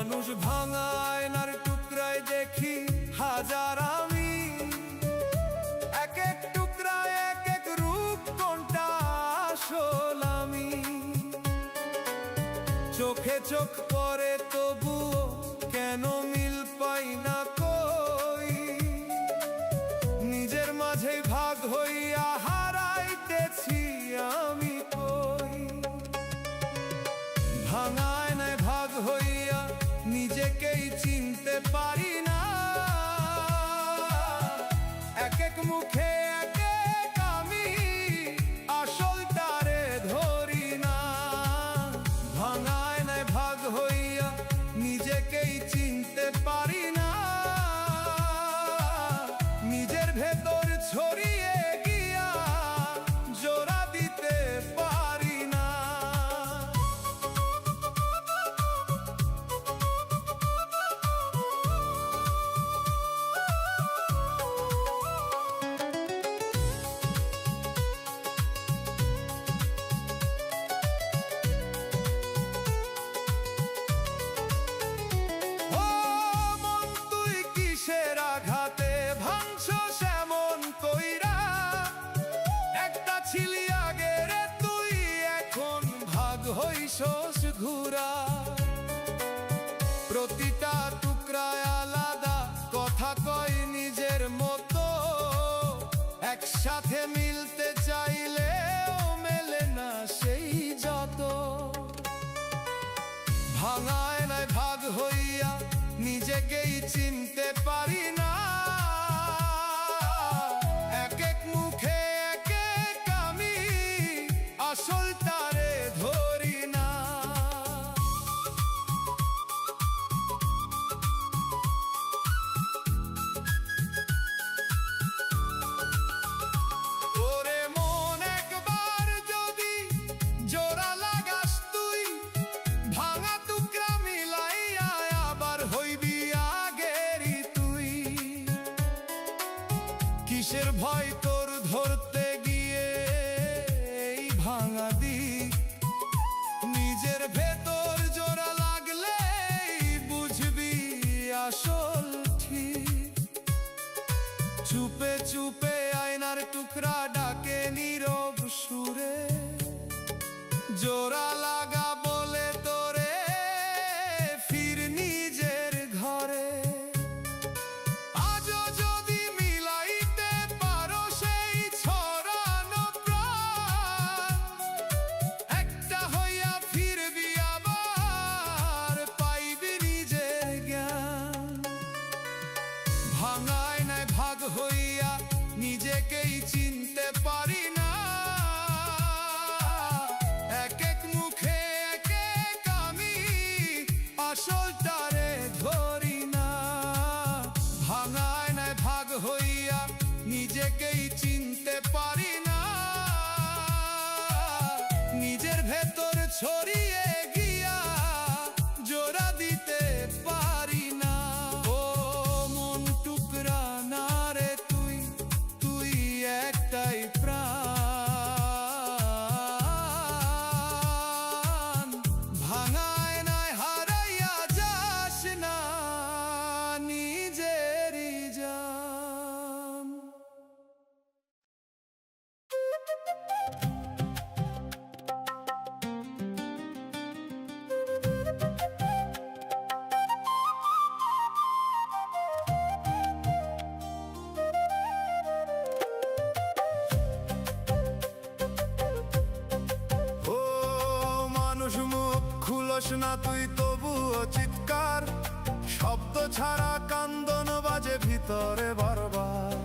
মানুষ ভাঙা আয়নার টুকরায় দেখি হাজার আমি, এক এক টুকরায় এক এক রূপ, কোনটা আসল আমি। চোখে চোখ পড়ে তবুও কেন মিল পাই না কই, নিজের মাঝে ভাগ হইয়া হারাইতেছি আমি কই। ভাঙা আয়নায় ভাগ হইয়া নিজেকেই চিনতে পারি না, এক এক মুখে এক এক আমি, আসলটারে ধরি না। ভাঙা আয়নায় ভাগ হইয়া নিজেকেই চিনতে পারি না, নিজের ভেতর ছড়িয়ে গিয়া জোড়া দিতে পারি না। আঘাতে ভাঙছস এমন কইরা, একটা ছিলি আগে রে তুই, এখন ভাগ হইছস ঘুরা। প্রতিটা টুকরায় আলাদা কথা কয় নিজের মতো, একসাথে মিলতে চাইলেও মেলে না সেই যত। ভাঙা আয়নায় ভাগ হইয়া নিজেকেই চিনতে পারি না, এক এক মুখে এক এক আমি, আসলটারে ধরি না। ওরে মন একবার যদি জোড়া লাগাস তুই, ভাঙা টুকরা মিলাইয়া আবার হইবি আগেরই তুই। কিসের ভয় তোর ধরতে গিয়ে এই ভাঙা দিক, নিজের ভেতর জোড়া লাগলেই বুঝবি আসল ঠিক। চুপে চুপে আয়নার টুকরা ডাকে নীরব সুরে, জোড়া লাগা বলে তোরে ফির নিজের ঘরে। আজও যদি মিলাইতে পারো সেই ছড়ানো প্রাণ, একটা হইয়া ফিরবি আবার, পাইবি নিজের জ্ঞান। ভাঙা আয়নায় ভাগ হইয়া নিজেকেই চিনতে পারি না, এক এক মুখে এক এক আমি, আসলটারে ধরি না। ভাঙা আয়নায় ভাগ হইয়া নিজেকেই চিনতে পারি না, নিজের ভেতর ছড়িয়ে গিয়া জোড়া দিতে পারি না। ও মন টুকরা না রে তুই, তুই একটাই প্রাণ। ভাঙা আয়নায় হারাইয়া যাস না নিজেরই জান। ও মানুষ মুখ খুলস না তুই তবুও চিৎকার, শব্দ ছাড়া কান্দন বাজে ভিতরে বারবার।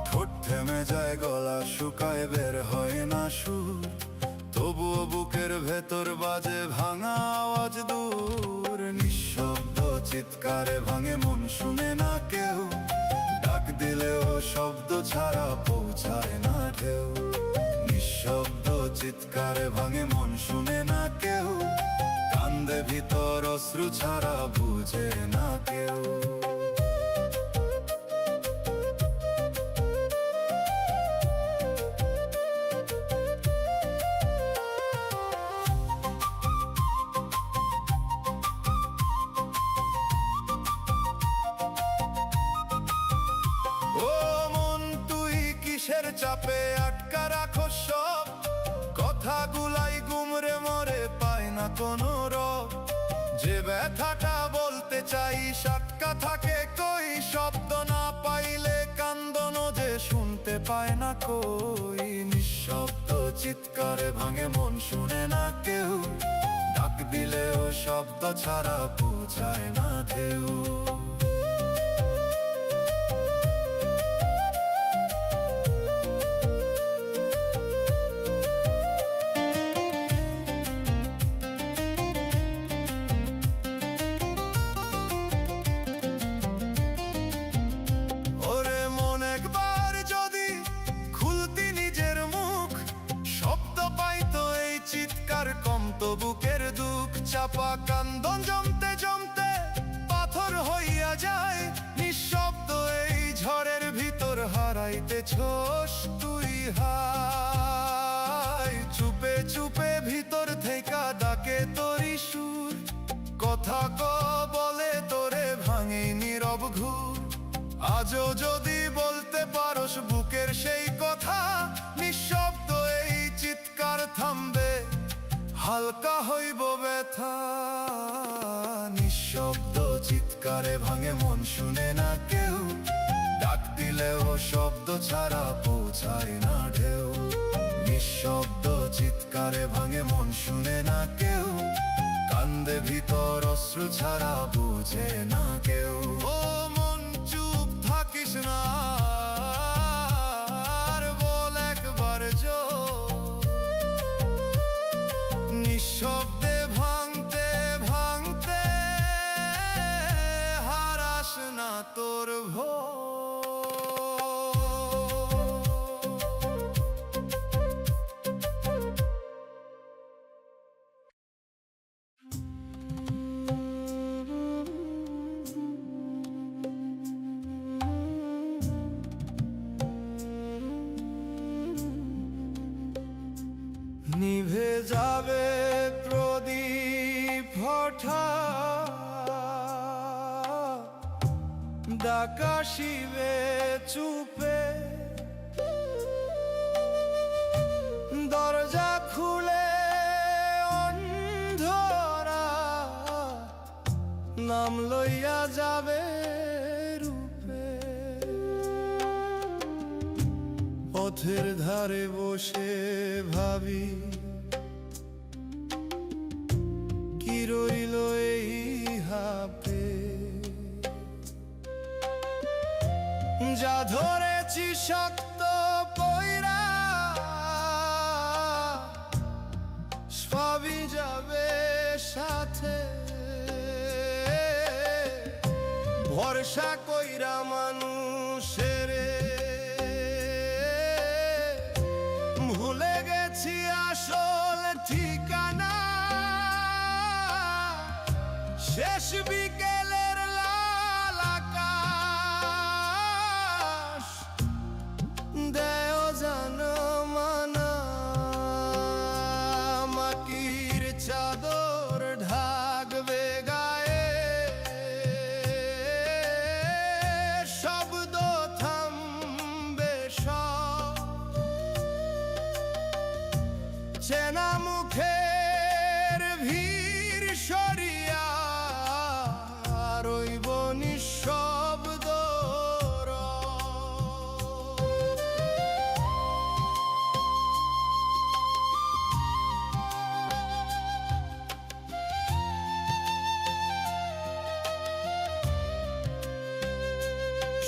ঠোঁট থেমে যায়, গলা শুকায়, বের হয় না সুর, তবুও বুকের ভেতর বাজে ভাঙা আওয়াজ দূর। নিঃশব্দ চিৎকারে ভাঙে মন, শুনে না কেউ, ডাক দিলেও শব্দ ছাড়া পৌঁছায় না ঢেউ। নিঃশব্দ চিৎকারে ভাঙে মন, শুনে না কেউ, কান্দে ভিতর অশ্রু ছাড়া বুঝে না কেউ। চাপে আটকা রাখো সব, কথাগুলাই গুমরে মরে পায় না কোনো রব। যে ব্যথাটা বলতে চাই আটকা থাকে কই, শব্দ না পাইলে কান্দনো যে শুনতে পায় না কই। নিঃশব্দ চিৎকারে ভাঙে মন, শুনে না কেউ, ডাক দিলেও শব্দ ছাড়া বোঝায় না ঢেউ। কমতো বুকের দুঃখ, চাপা কান্দন জমতে জমতে পাথর হইয়া যায়। নিঃশব্দ এই ঝড়ের ভিতর হারাইতেছস তুই হাই। চুপে চুপে ভিতর থেকে ডাকে তোরি সুর, কথা বলে তোরে ভাঙে নীরব ঘুর। আজও যদি বলতে পারস বুকের সেই কথা, নিঃশব্দ এই চিৎকার থামবে, হালকা হইব ব্যথা। নিঃশব্দ চিৎকারে ভাঙে মন, শুনে না কেউ, ডাক দিলেও শব্দ ছাড়া পৌঁছায় না ঢেউ। নিঃশব্দ চিৎকারে ভাঙে মন, শুনে না কেউ, কান্দে ভিতর অশ্রু ছাড়া বুঝে না কেউ। ও মন চুপ থাকিস না, নিঃশব্দে ভাঙতে ভাঙতে হারাস না তোর ভোর। নিভে যাবে প্রদীপ হঠাৎ, ডাকা শিবে চুপে, দরজা খুলে অন্ধরা নাম লইয়া যাবে রূপে। পথের ধারে বসে ভাবি কি রইল এই হাপে, যা ধরেছি শক্ত পয়রা সবই যাবে সাথে। ভরসা কইরা মানুষের ভুলে গেছি আসল ঠিকানা। শেষ বিকেলের লাল আকাশ দেও যেন মানা, মাটির চাদর ঢাকবে গায়ে, শব্দ থামবে সব। চেনা মুখের ভিড় সরিয়া রইব নিঃশব্দ।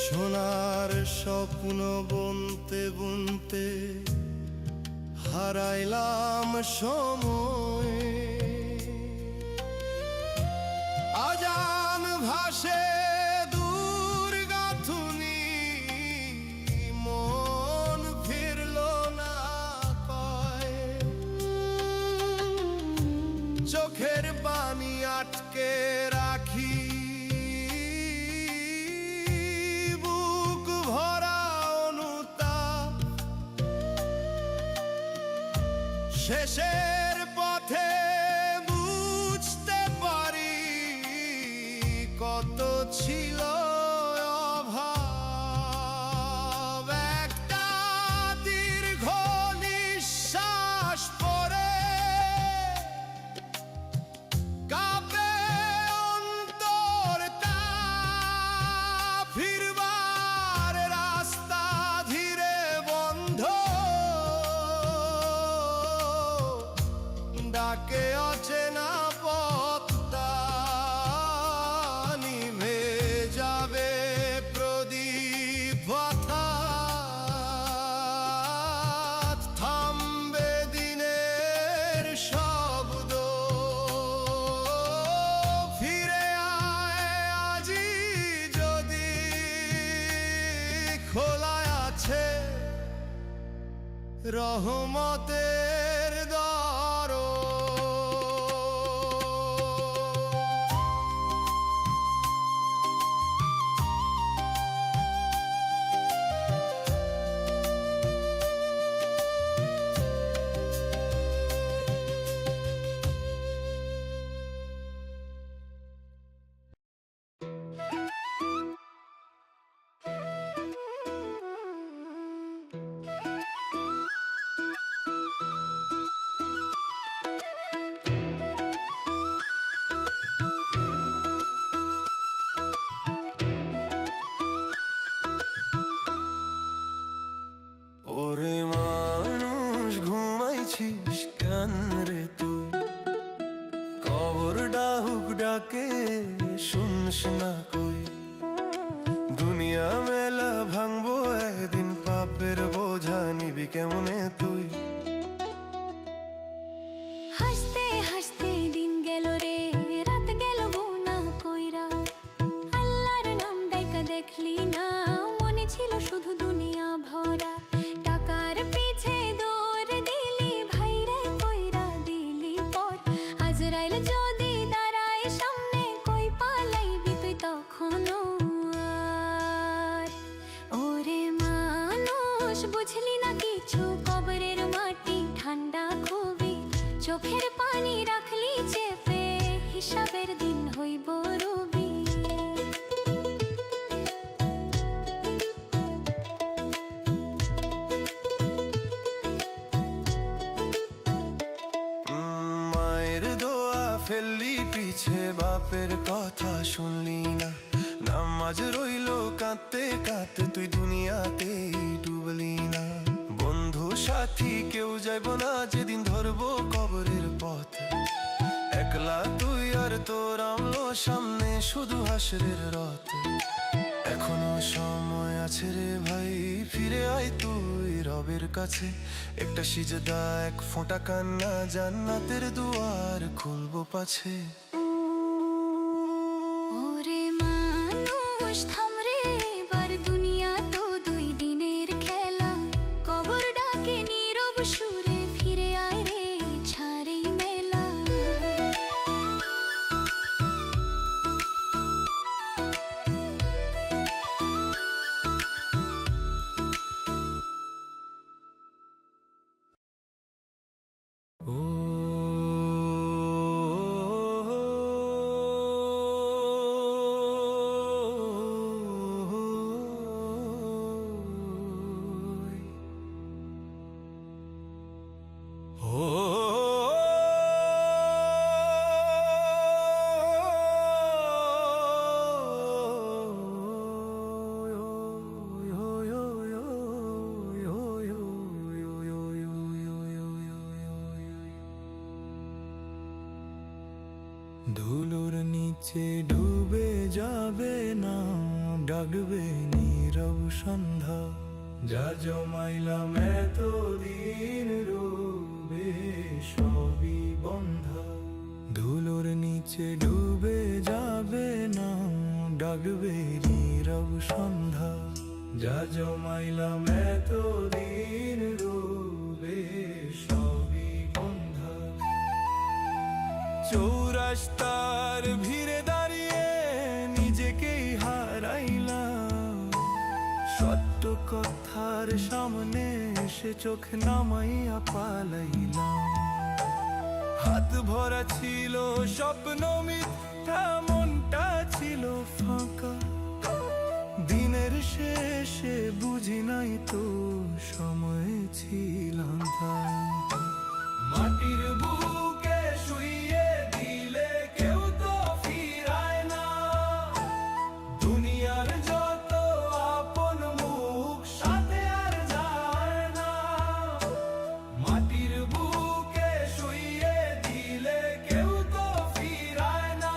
সোনার স্বপ্ন বুনতে বুনতে হারাইলাম সময়, আজান ভাসে দূর গাথুনি, মন ফিরল না কয়। চোখের পানি আটকে রাখি, বুক ভরা অনুতাপ। শেষের পথে বুঝতে পারি কত ছিল অভাব। একটা রহমতের দরজা। ওরে মানুষ ঘুমাইছিস কেন রে তুই? কবর ডাহুক ডাকে শুনস না কই? দুনিয়া মেলা ভাঙবো একদিন, পাপের বোঝা নিবি কেমনে তুই? হাসতে হাসতে দিন গেল রে, রাত গেল গুনা কইরা। আল্লাহর নাম ডাইকা দেখলি না, মনে ছিল শুধু দুনিয়া ভরা। টাকার পিছে দৌড় দিলি, ভাইরে কইরা দিলি পথ। আজরাইল যদি দাঁড়ায় সামনে, কই পালাইবি তুই তখনও আর? ওরে মানুষ বুঝলি না কিছু, কবরের মাটি ঠান্ডা খুবই। চোখের পানি রাখলি চেপে, হিসাবের দিন হইব রবি। মায়ের দোয়া ফেললি পিছে, বাপের কথা শুনলি না। নামাজ রইল কাঁদতে কাঁদতে, তুই দুনিয়াতেই ডুবলি না। বন্ধু সাথী কেউ যাইব না, যেদিন ধরবো কবরের পথ। একলা তুই আর তোর আমলো সামনে, শুধু হাসরের রথ। এখনো সময় আছে রে ভাই, ফিরে আয় তুই রবের কাছে। একটা সিজদা, এক ফোঁটা কান্না, জান্নাতের দুয়ার খুলবো পাছে। ওরে মানুষ থাম রে, এবার দুনিয়া তো দুই দিনের খেলা। কবর ডাকে নীরব সুরে, ফিরে আয় রে ছাড়েই মেলা। ধুলোর নিচে ডুবে যাবে না, ডাকবে নীরব সন্ধ্যা। যা জমাইলাম এতদিন রবে সবই বন্ধা। ধুলোর নিচে ডুবে যাবে না, ডাকবে নীরব সন্ধ্যা। যা জমাইলাম এতদিন রবে সবই বন্ধা। চৌরাস্তার ভিড়ে দাঁড়িয়ে নিজেকেই হারাইলাম। সত্য কথার সামনে এসে চোখ নামাইয়া পালাইলাম। হাত ভরা ছিল স্বপ্ন মিথ্যা, মনটা ছিল ফাঁকা। দিনের শেষে বুঝি নাই তো সময় ছিলাম তাই। মাটির বুকে শুইয়ে দিলে কেউ তো ফিরায় না। দুনিয়ার যত আপন মুখ সাথে আর যায় না। মাটির বুকে শুইয়ে দিলে কেউ তো ফিরায় না।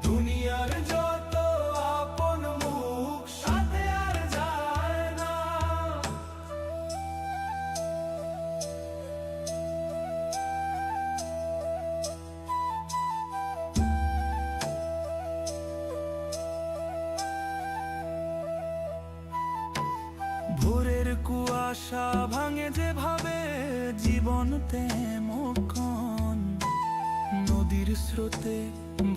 দুনিয়ার যত আপন মুখ সাথে আর যায় না। যেভাবে জীবন তেমন নদীর স্রোতে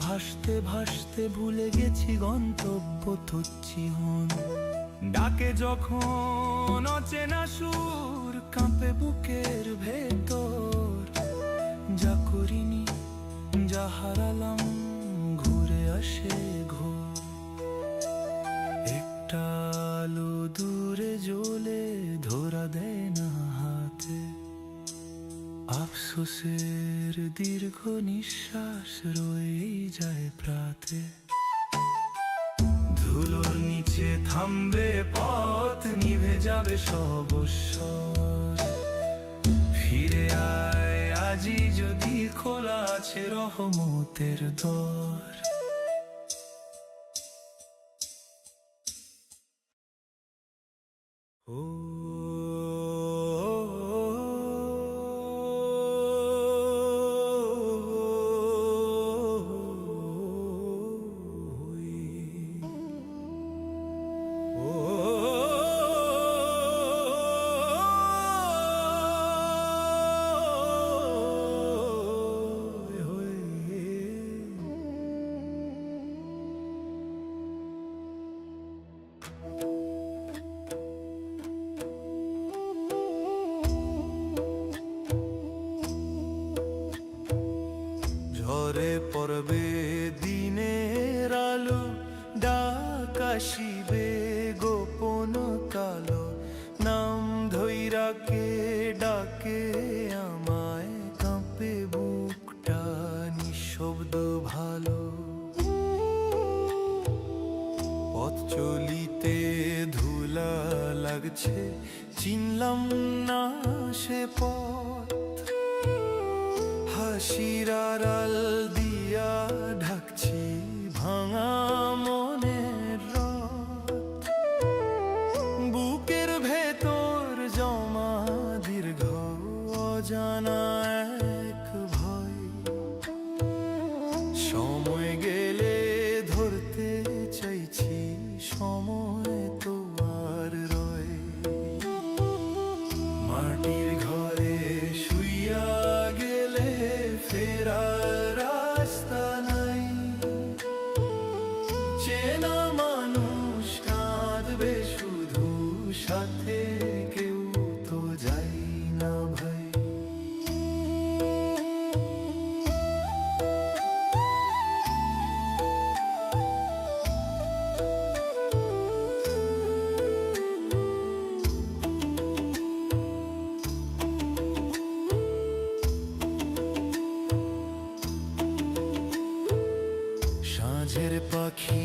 ভাসতে ভাসতে ভুলে গেছি গন্তব্য তুচ্ছি হন। ডাকে যখন অচেনা সুর কাঁপে বুকের ভেতর, যা করিনি যা হারালাম ঘুরে আসে ঘোর। একটা আলো দূরে জ্বলে ধরা দেয় না হাতে, আফসোসের দীর্ঘ নিঃশ্বাস রয়েই যায় প্রাতে। ধুলোর নিচে থামবে পথ, নিভে যাবে সব স্বর। ফিরে আয় আজি যদি খোলা আছে রহমতের দর। ঝরে পড়বে দিনের আলো, ডাক আসিবে গোপন কালো। নাম ধইরা কে ডাকে আমায়, কাঁপে বুকটা নিঃশব্দ ভালো। পথ চলিতে ধুলা লাগছে, চিনলাম না সে পথ। হাসির আড়াল দিয়া ঢাকছি ভাঙা মনের রথ। বুকের ভেতর জমা দীর্ঘ অজানা এক ভয়। সময় গেলে ধরতে চাইছি, সময় তো আর রয়। মাটির ঘরে শুইয়া গেলে ফেরার রাস্তা নাই। চেনা মানুষ কাঁদবে শুধু, সাথে কেউ তো যাই না ভাই। সাঁঝের পাখি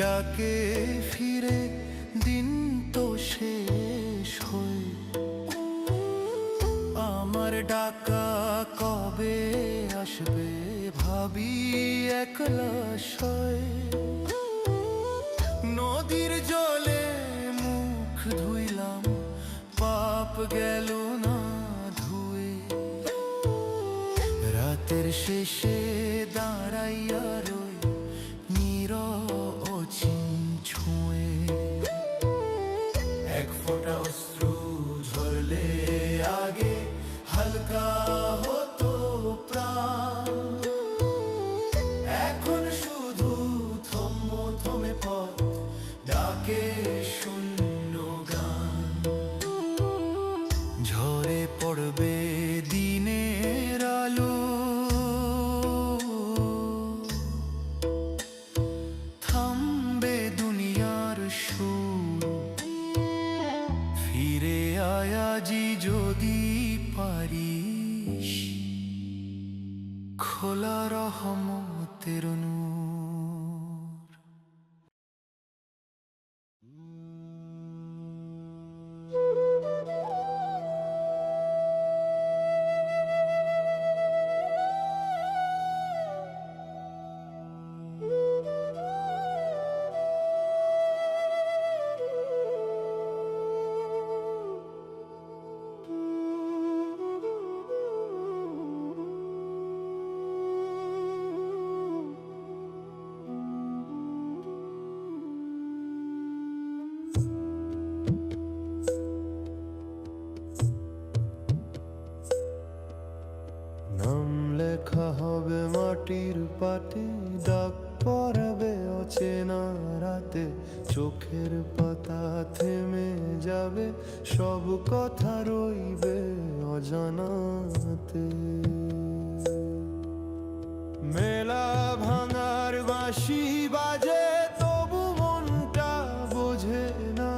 ডাকে ফিরে, দিন তো শেষ হয়ে। আমার ডাকা কবে আসবে ভাবি একলা শয়ে। নদীর জলে মুখ ধুইলাম, পাপ গেল না ধুয়ে। রাতের শেষে দাঁড়াইয়া রই অচিন ছুঁয়ে। এক ফোঁটা অশ্রু ঝরলে আগে হালকা হতো প্রাণ। এখন শুধু থমে পথ, ডাকে শূন্য গান। ঝরে পড়বে দিনের আলো, থামবে দুনিয়ার সুর। ফিরে আয় আজি যদি পারিস, খোলা রহমতের নূর। নাম লেখা হবে মাটির পাটে, ডাক পড়াবে অচেনা রাতে, চোখের পাতা থেমে যাবে, সব কথা রইবে অজানাতে। মেলা ভাঙার বাঁশি বাজে, তবু মনটা বোঝে না,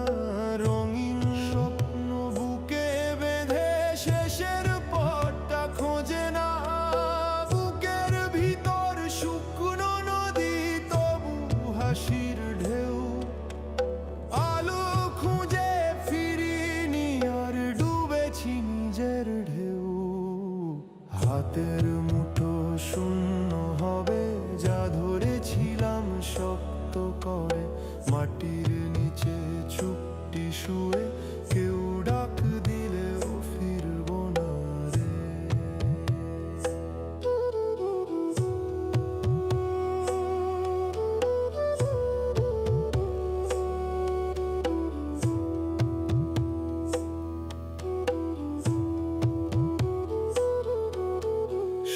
রঙিন স্বপ্ন বুকে বেঁধে শেষের পথটা খোঁজে না। বুকের ভিতর শুকনো নদী, তবু হাসির ঢেউ, আলো খুঁজে ফিরিনি আর ডুবেছি নিজের ঢেউ। হাতের মুঠো শূন্য হবে, যা ধরেছিলাম শক্ত করে, মাটির নিচে চুপটি শুয়ে, কেউ ডাক দিলেও ফিরবো না রে।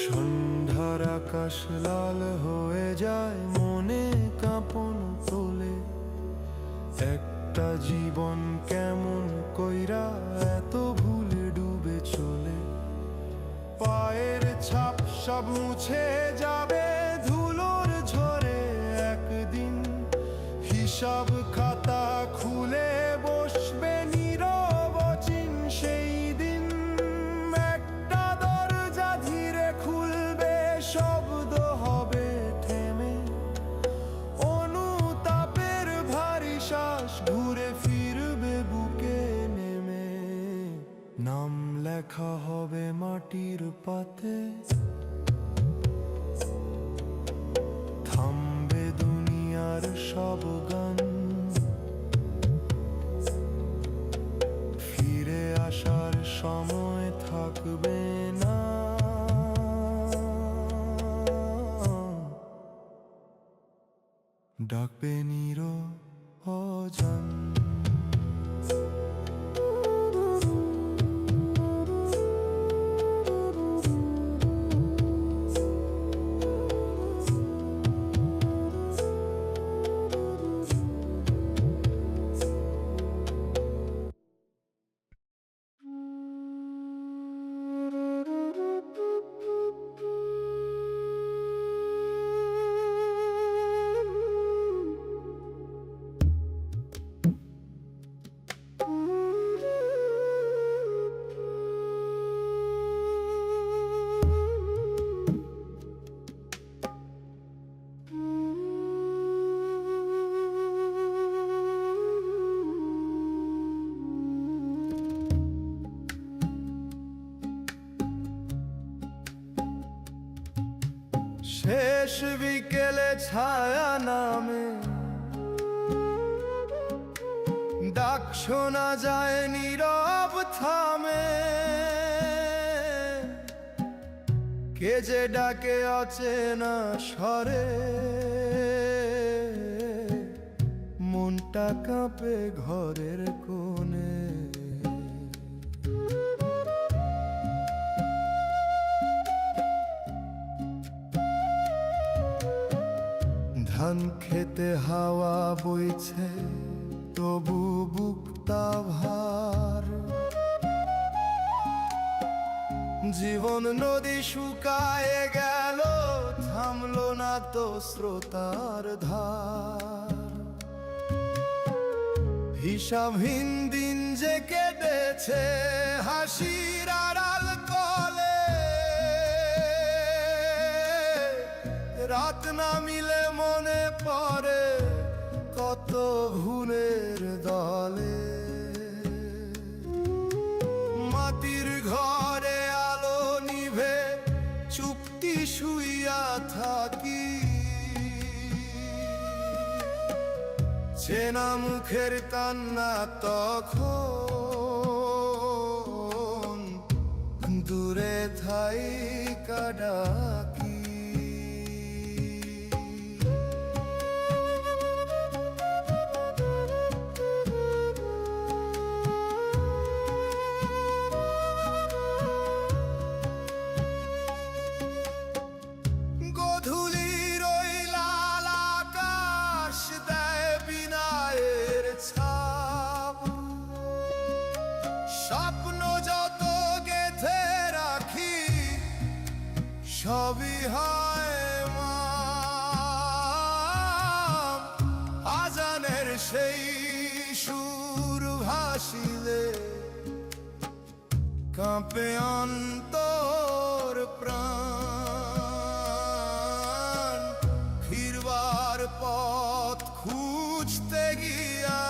সন্ধ্যার আকাশ লাল হয়ে যায়, মনে কাঁপন তোলে, একটা জীবন কেমন কইরা এত ভুলে ডুবে চলে। পায়ের ছাপ সব মুছে যাবে ধুলোর ঝরে একদিন, হিসাব খাতা খুলে বসবে নীরব অচিন সেই দিন। একটা দরজা ধীরে খুলবে, শব্দ হবে থেমে, অনুতাপের ভারী শ্বাস ঘুরে ফিরবে বুকে নেমে। নাম লেখা হবে মাটির পাতে, থামবে দুনিয়ার সব গান, ফিরে আসার সময় থাকবে না, ডাকবে নিরবজন। শেষ বিকেলে ছায়া নামে, ডাক শোনা যায় নীরব থামে, কে যে ডাকে অচেনা স্বরে, মনটা কাঁপে ঘরের কোণে। ধান খেতে হাওয়া বইছে, তবু বুকটা ভার, জীবন নদী শুকায়ে গেল, থামলো না তো স্রোতার ধার। হিসাবহীন দিন যে কেটেছে হাসির আড়াল কলে, রাত না মিলে মনে পড়ে কত ভুলের দলে। মাটির ঘরে আলো নিভে চুপটি শুইয়া থাকি, চেনা মুখের কান্না তখন দূরে থাইকা ডাকি। সবই হয় মাপ। আজানের সেই সুর ভাসিলে কাঁপে অন্তর প্রাণ। ফিরবার পথ খুঁজতে গিয়া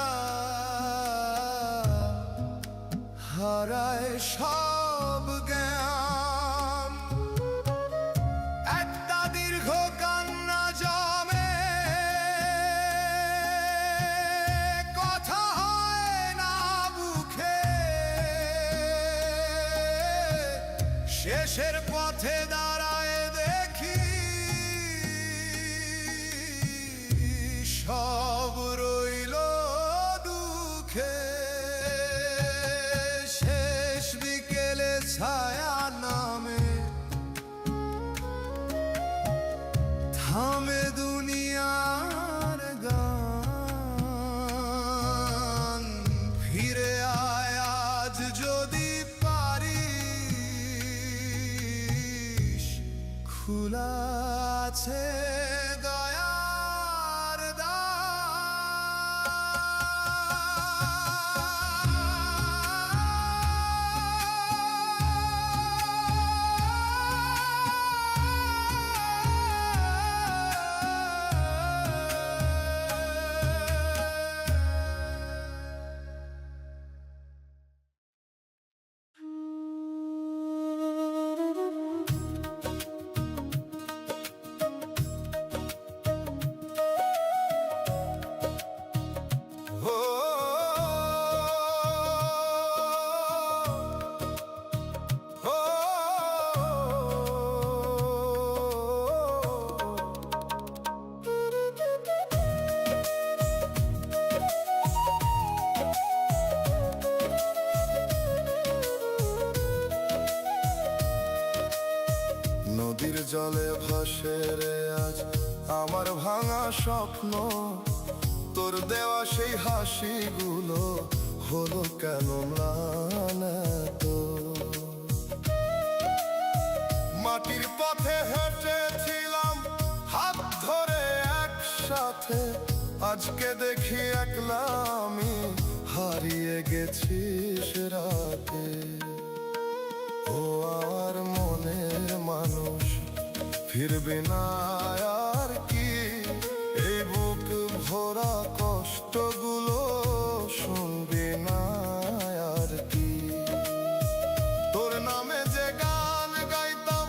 হারায় সব জ্ঞান। একটা দীর্ঘ কান্না জমে, কথা হয় না বুকে। শেষের পথে দাঁড়ায় দেখি সব রইল দুঃখে। শেষ বিকেলে ছায়া নামে, থামে দুনিয়ার গান। ফিরে আয় আজ যদি পারিস, খোলা আছে দয়ার নদীর জলে ভাসে রে আজ আমার ভাঙা স্বপ্ন। তোর দেওয়া সেই হাসিগুলো হলো কেন ম্লান এত? মাটির পথে হেঁটেছিলাম হাত ধরে একসাথে, আজকে দেখি একলা আমি হারিয়ে গেছিস রাতে। ও আমার মনের মানুষ, ফিরবে না আর কি? এই বুক ভরা কষ্টগুলো শুনবি না আর কি? তোর নামে যে গান গাইতাম,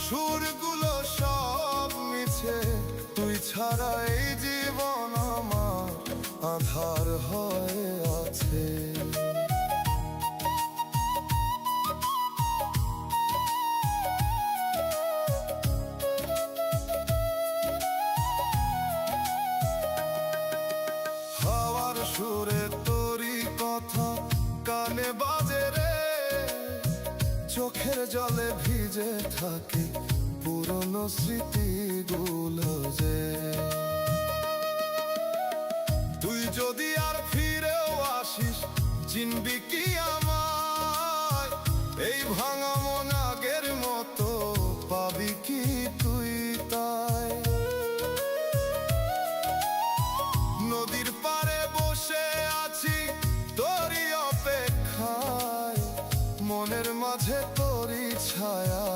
সুরগুলো সব মিছে। তুই ছাড়া এই জীবন আমার আধার হয়ে আছে। সুরে তোরই কথা কানে বাজে রে, চোখের জলে ভিজে থাকে পুরনো স্মৃতিগুলো যে। তুই যদি আর ফিরেও আসিস, চিনবি কি আমায়? এই ভাঙা মন আগের মতো পাবি কি তুই তাই? নদীর পাড়ে বসে আছি তোরই অপেক্ষায়, মনের মাঝে তোরই ছায়া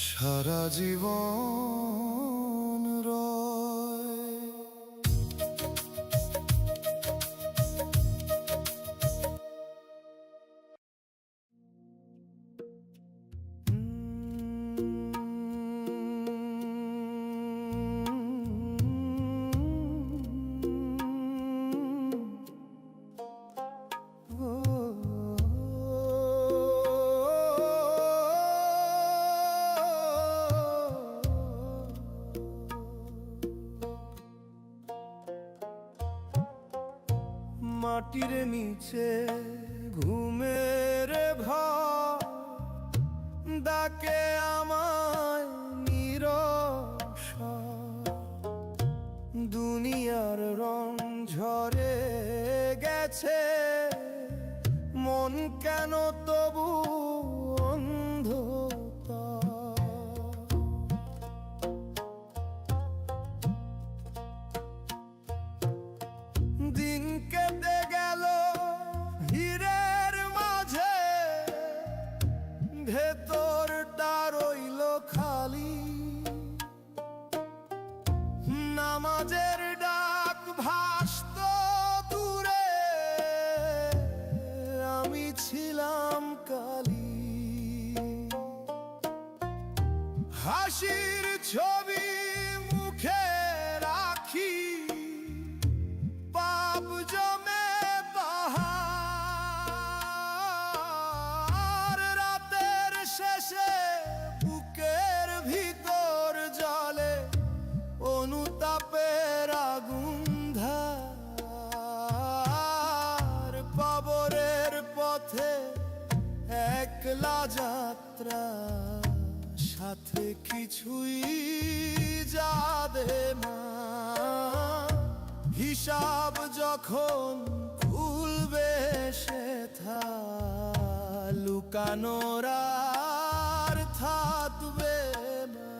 সারা জীবন রয়। মাটির নিচে ঘুমের ভার ডাকে আমায় নিরসা। দুনিয়ার রং ঝরে গেছে, মন কেন তবু হাসির ছবি মুখে রাখি, পাপ জমে পাহাড়, রাতের শেষে বুকের ভিতর জলে অনুতাপের আগুন ধার, কবরের পথে একলা যাত্রা, সাথে কিছুই যাবে না। হিসাব যখন খুলবে সে থা, লুকানোর আর থাকবে না।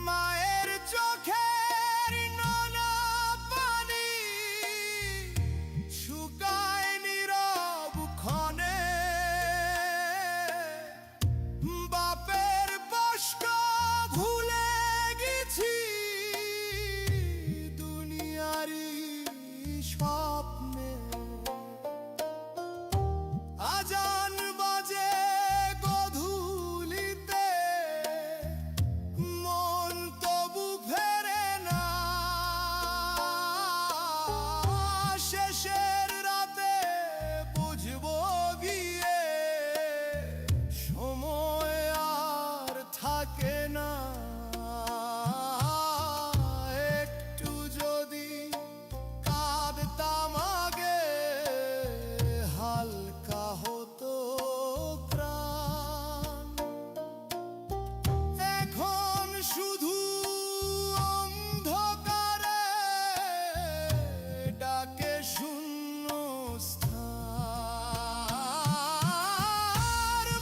মায়ের চোখের নোনা পানি শুকায় নীরব ক্ষণে, বাপের কষ্ট ভুলে গেছি দুনিয়ারি স্বপ্নে। আজান বাজে গধূলিতে, মন তবু ফেরে না। শেষের রাতে বুঝবো গিয়ে, সময় আর থাকে না। একটু যদি কাঁদতাম আগে, হালকা হতো প্রাণ। এখন শুধু অন্ধকারে ডাকে শূন্য স্থান।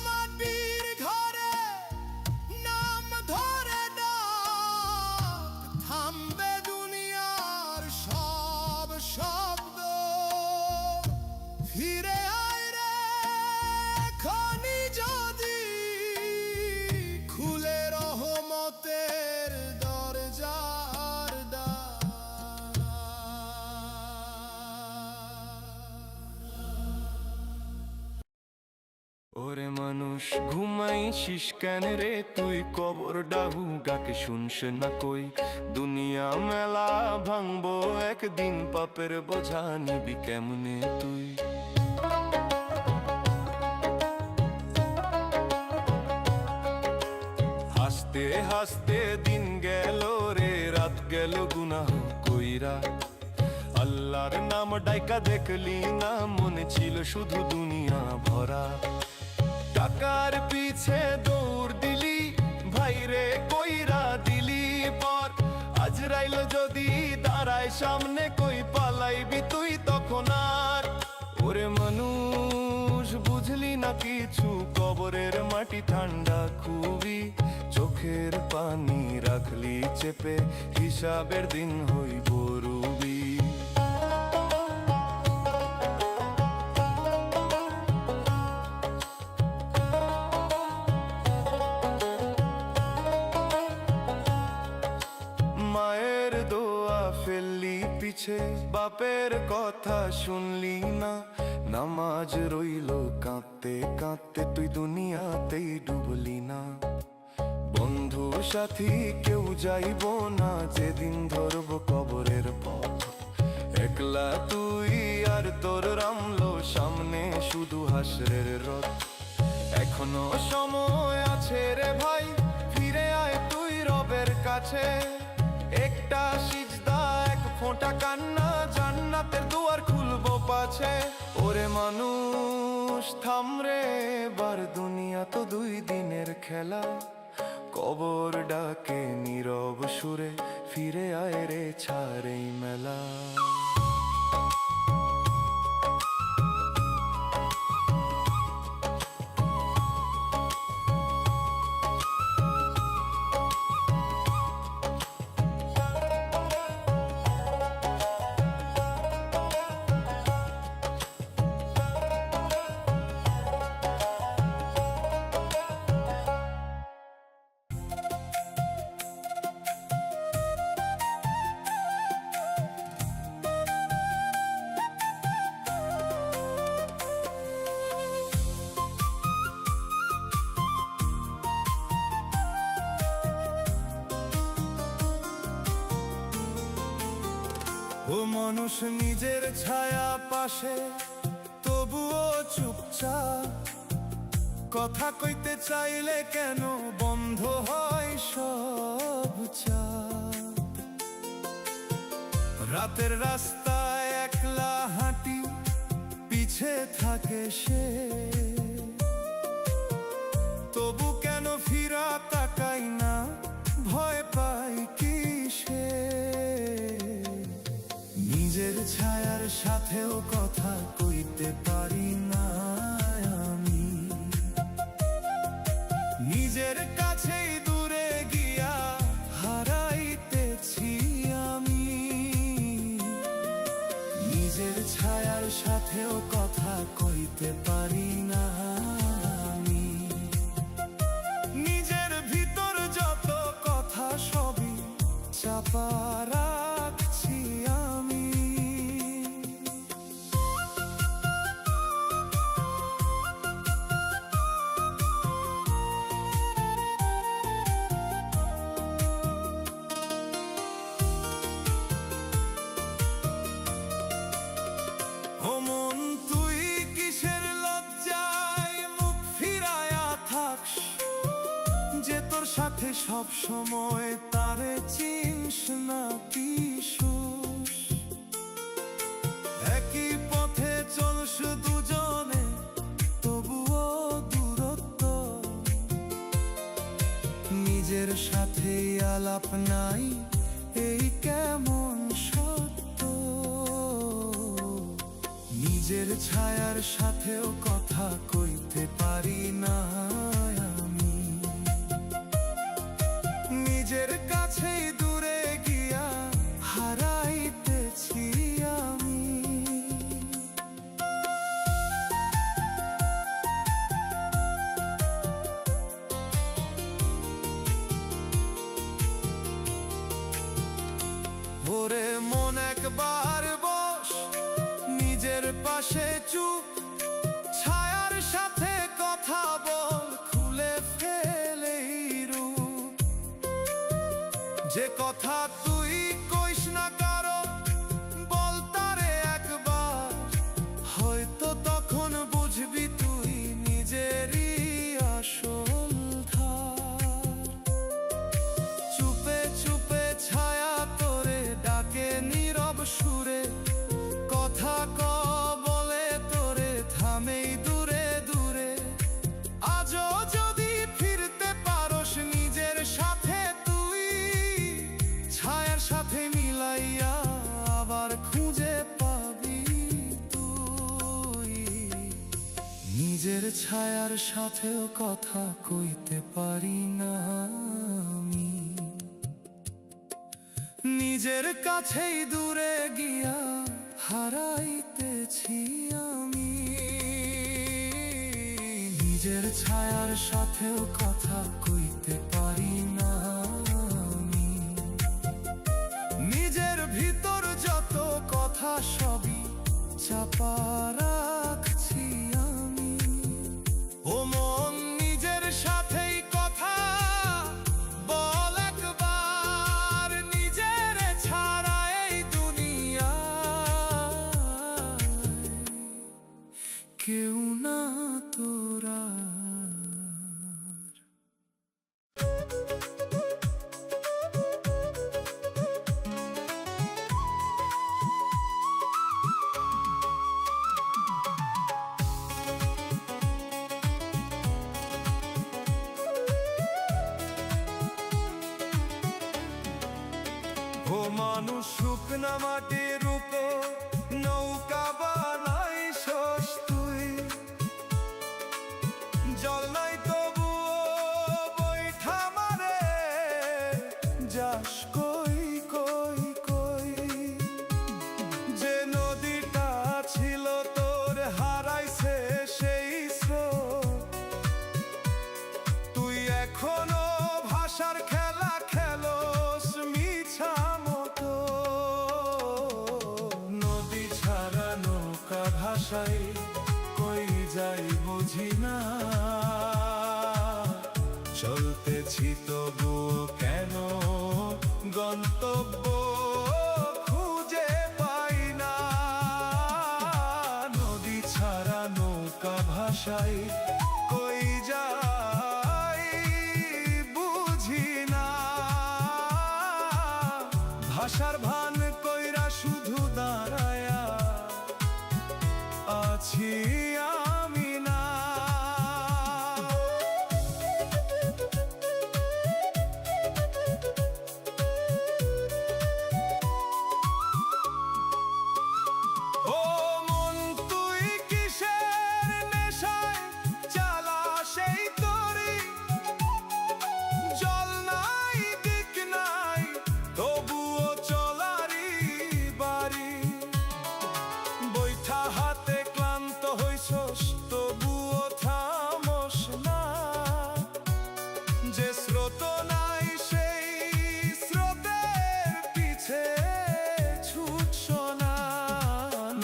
মাটির ঘরে নাম ধরে ডাক, থামবে দুনিয়ার সব শব্দ। ফিরে আয় রে এখনি যদি, খুলে রহমতের দরজার দ্বার। ওরে মানুষ ঘুমাইছিস কেন রে তুই, কবর ডাহু গাকে শুনস না কই। দুনিয়া মেলা ভাঙবো একদিন, পাপের বোঝা নিবি কেমনে তুই। হাসতে হাসতে দিন গেল রে, রাত গেল গুনাহ কইরা। আল্লাহর নাম ডাইকা দেখলি না, মনে ছিল শুধু দুনিয়া ভরা। টাকার পিছে দৌড় দিলি, ভাইরে কইরা দিলি পর। আজরাইল যদি দাঁড়ায় সামনে, কই পালাইবি তুই তখন আর। ওরে মানুষ বুঝলি না কিছু, কবরের মাটি ঠান্ডা খুবই। চোখের পানি রাখলি চেপে, হিসাবের দিন হইব রুবি। মায়ের দোয়া ফেললি পিছে, বাপের কথা শুনলি না। নামাজ রইল কাঁদতে কাঁদতে, তুই দুনিয়াতেই ডুবলি না। বন্ধু সাথী কেউ যাইব না, যেদিন ধরব কবরের পথ। একলা তুই আর তোর রামলো, সামনে শুধু হাসরের রথ। এখনো সময় আছে রে ভাই, ফিরে আয় তুই রবের কাছে। একটা সিজদা, এক ফোঁটা কান্না, জান্নাতের দুয়ার খুলবো পাছে। ওরে মানুষ থামরে বার, দুনিয়া তো দুই দিনের খেলা। কবর ডাকে নীরব সুরে, ফিরে আয় রে ছাড় এই মেলা। মানুষ নিজের ছায়া পাশে তবুও চুপচাপ, কথা কইতে চাইলে কেন বন্ধ হয় সব চাপ। রাতের রাস্তায় একলা হাঁটি, পিছে থাকে সে, তবু কেন ফিরা তাকাই না, ভয় পাই কিসে। নিজের ছায়ার সাথেও কথা কইতে পারি না আমি, নিজের কাছেই দূরে গিয়া হারাইতেছি আমি। নিজের ছায়ার সাথেও কথা কইতে পারি না আমি, নিজের ভিতর যত কথা সবই চাপা রাখছি আমি। ও মন তুই কিসের লজ্জায় মুখ ফিরায়া থাকস, যে তোর সাথে সব সময় তারে চিনস না কিশুস। একই পথে চলস দুজনে তবুও দূরত্ব, নিজের সাথে আলাপ নাই এই কেমন সত্য। নিজের ছায়ার সাথেও কথা কইতে পারি না আমি, নিজের কাছেই দূরে গিয়া হারাইতেছি আমি। ওরে মন একবার বস, নিজের পাশে চুপ, ছায়ার সাথে কথা বল, খুলে ফেলেই রূপ। যে কথা তুই কইস না কারো, বল তারে একবার, হয়তো তখন বুঝবি তুই নিজেরই আসল ধার। চুপে চুপে ছায়া তোরে ডাকে নীরব সুরে, কথা বলে তোরে থামেই দূরে দূরে। আজও যদি ফিরতে পারস নিজের সাথে তুই, ছায়ার সাথে মিলাইয়া আবার খুঁজে পাবি তুই। নিজের ছায়ার সাথেও কথা কইতে পারি না আমি, নিজের কাছেই দূরে গিয়া হারাইতেছি আমি। নিজের ছায়ার সাথেও কথা কইতে পারি না আমি, নিজের ভিতর যত কথা সবই চাপা রাখছি আমি। ও মন নিজের সাথেই কথা বল একবার, নিজের ছাড়া এই দুনিয়ায় কেউ না তোরা। ও মানুষ শুকনা মাটির উপর নৌকা বানাইছস তুই, জল নাই তবুও বৈঠা মারে যাস কই কই কই। যে নদীটা ছিল তোর হারাইছে সেই স্রোত, তুই এখনো ভাষার খেলা খেলোস মিছা মতো। নদী ছাড়া নৌকা ভাষাই কই যাই বুঝি না, চলতেছি তবুও কেন গন্তব্য খুঁজে পাই ভাষার ভান কইরা শুধু দাঁড়ায়া আছি আমি না। ও মন তুই কিসের নেশায় চালা সেই তরি, জল নাই দিক নাই তবুও চলারি বাড়ি, বৈঠা হাতে ক্লান্ত হইছস তবুও থামস না, যে স্রোত নাই সেই স্রোতের পিছে ছুটছ না।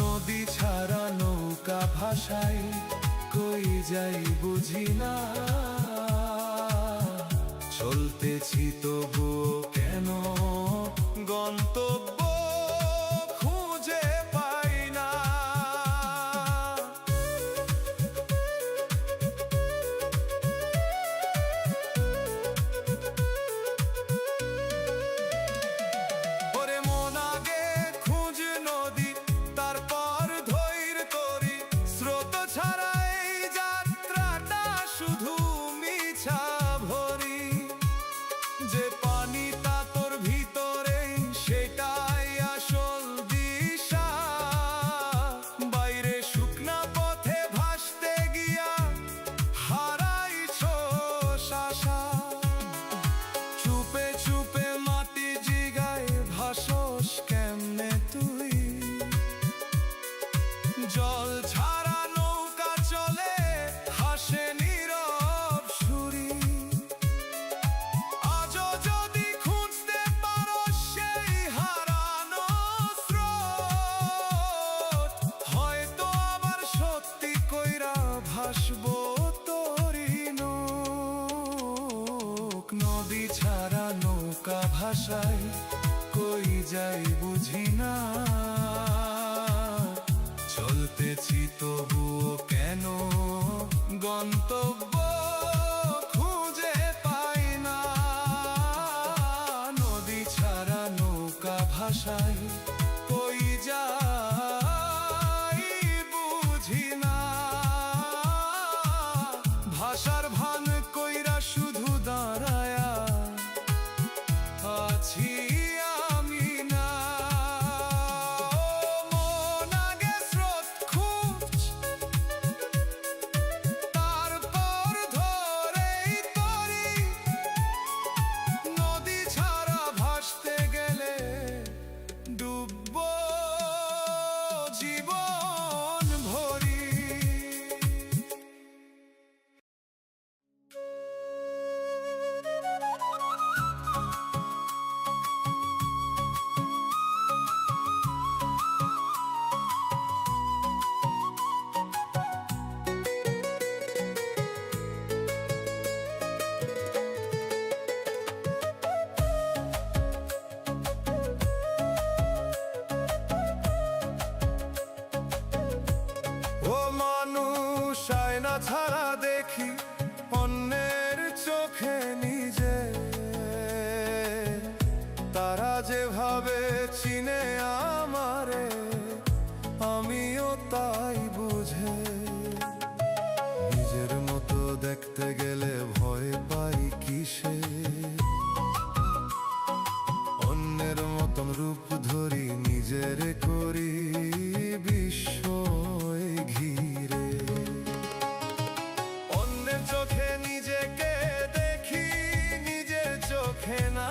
নদী ছাড়া নৌকা ভাষাই কই যাই বুঝি না, চলতেছি তবুও কেন গন্তব্য খুঁজে পাই না। ওরে মন আগে খুঁজ নদী, তারপর ধৈর্য তরি, স্রোত ছাড়া এই যাত্রাটা শুধু মিছা ভরি, যে পানি তা তোর ভিতরে সেটাই আসল দিশা, বাইরে শুকনা পথে ভাসতে গিয়া হারাইছস আশা, চুপে চুপে মাটি জিগায় ভাসস কেমনে তুই, জল ছাড়া নৌকা চলে হাসে নীরব সুরি, আজও যদি খুঁজতে পারো সেই হারানো স্রোত, হয়তো আবার সত্যি কইরা ভাসবো তোরি নৌক। নদী ছাড়া নৌকা ভাষায় কই যাই বুঝি না, চলতেছি তবুও কেন গন্তব্য খুঁজে পাই না। নদী ছাড়া নৌকা ভাষায় কই যাই বুঝি না, ভাষার ভান কইরা শুধু দাঁড়ায়া আছি আমি না। মন আগে স্রোত খুঁজ, তারপর ধরেই তরি, নদী ছাড়া ভাসতে গেলে ডুববো জীবন ভরি। ও মানুষ আয়না ছাড়া দেখি অন্যের চোখে নিজে, তারা যেভাবে চিনে আমারে আমিও তাই বুঝে, নিজের মতো দেখতে গেলে ভয় পাই কিসে, অন্যের মতন রূপ ধরি নিজের করি বিস্ময় ঘিরে, অন্যের চোখে নিজেকে দেখি নিজের চোখে না,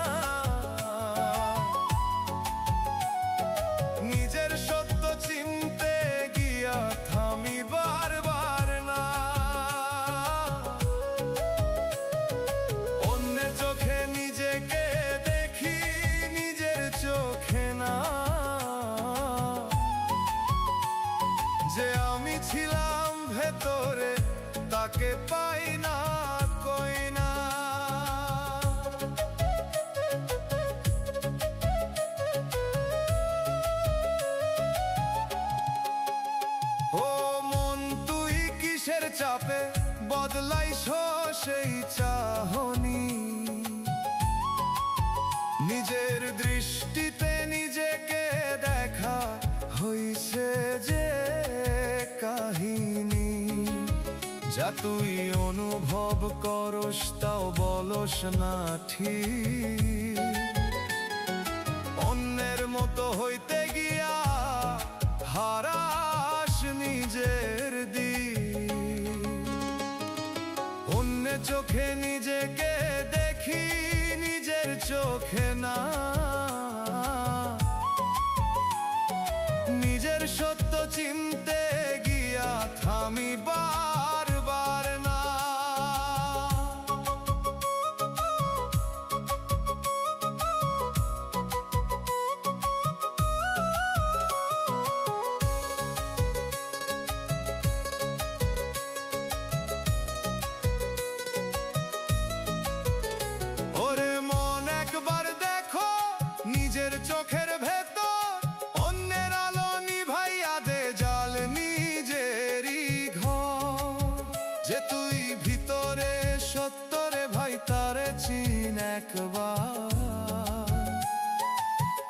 নিজের সত্য চিনতে গিয়া থামি বারবার না, অন্যের চোখে নিজেকে দেখি নিজের চোখে না, যে আমি ছিলাম ভেতরে তাকে পাই না কই না। ও মন তুই কিসের চাপে বদলাইছ সেই চাহনি, নিজের দৃষ্টিতে যা তুই অনুভব করস তাও বলস না ঠিক। অন্যের মতো হইতে গিয়া হারাস নিজের দিক। অন্যের চোখে নিজেকে দেখি, নিজের চোখে না। নিজের সত্য চিনতে গিয়া থামি বারবার না। ওরে মন একবার দেখো নিজের চোখের ভেতর, অন্যের আলো নিভাইয়া দে জাল নিজেরই ঘর। যে তুই ভিতরে সত্যরে ভাই তারে চিন একবার।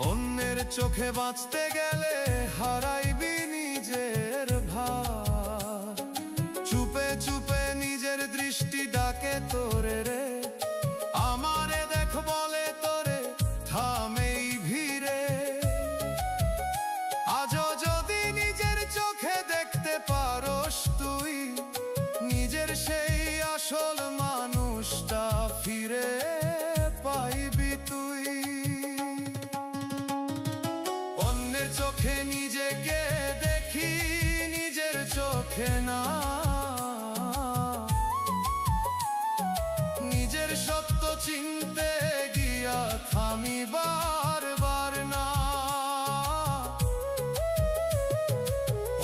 অন্যের চোখে বাঁচতে গেলে হারাইবি নিজের ভার। চুপে চুপে নিজের দৃষ্টি ডাকে তোরে রে, আমারে দেখ বলে তোরে থামেই ভিড়ে। আজও যদি নিজের চোখে দেখতে পারস তুই, নিজের সেই আসল মানুষটা ফিরে পাইবি তুই। অন্যের চোখে নিজেকে দেখি, নিজের চোখে না। নিজের সত্য চিনতে গিয়া থামি বারবার না।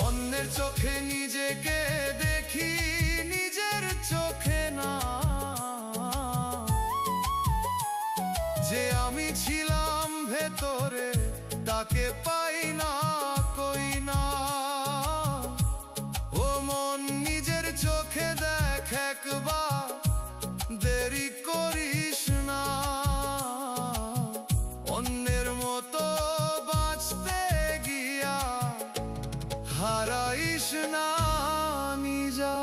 অন্যের চোখে নিজেকে দেখি, নিজের চোখে না। যে আমি ছিলাম ভেতরে তাকে পাই না কই না। ও মন নিজের চোখে দেখ একবার, দেরি করিস না। অন্যের মতো বাঁচতে গিয়া হারাইস না নিজা।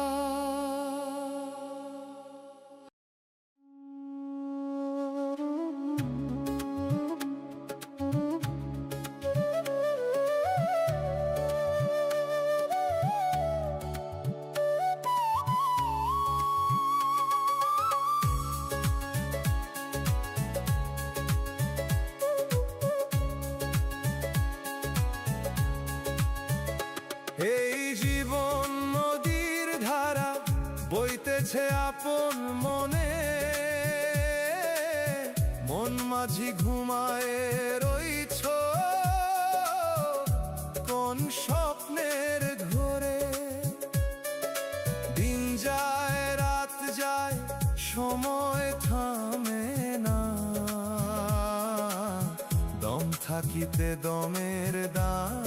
এই জীবন নদীর ধারা বইতেছে আপন মনে। মন মাঝি ঘুমায় রইছ কোন স্বপ্নের ঘোরে। দিন যায় রাত যায় সময় থামে না। দম থাকিতে দমের দাম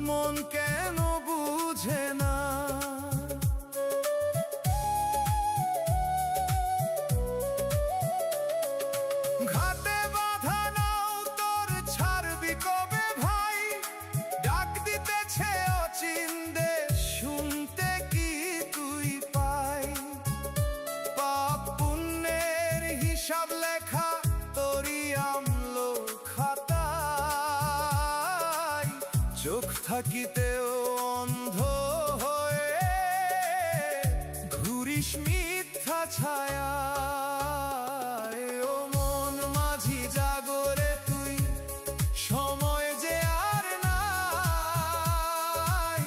মন কেন বুঝে না। ঘাটে বাঁধা নাও তোর ছাড়বি কবে ভাই। ডাক দিতেছে অচিন্দে শুনতে কি তুই পাই। পাপ পুণ্যের হিসাব লেখা তোরই আমলো খাতায়। চোখ থাকিতেও অন্ধ হয়ে ঘুরিস মিথ্যা ছায়া। ও মন মাঝি জাগরে তুই, সময় যে আর নাই।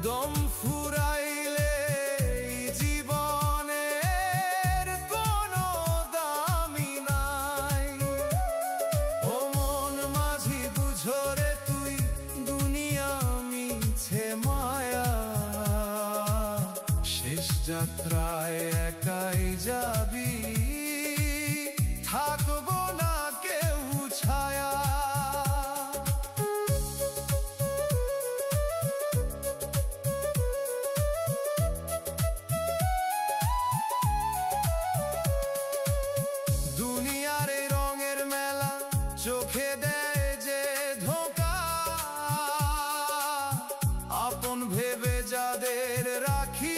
দম ফুরাইলে জীবনের কোনো দামি নাই। ও মন মাঝি বুঝরে তুই, দুনিয়া মিছে মায়া। শেষ যাত্রায় একাই যাবি, থাকবো না কেউ ছায়া। দুনিয়ার এই রঙের মেলা চোখে দেয় যে ধোঁকা। আপন ভেবে যাদের রাখি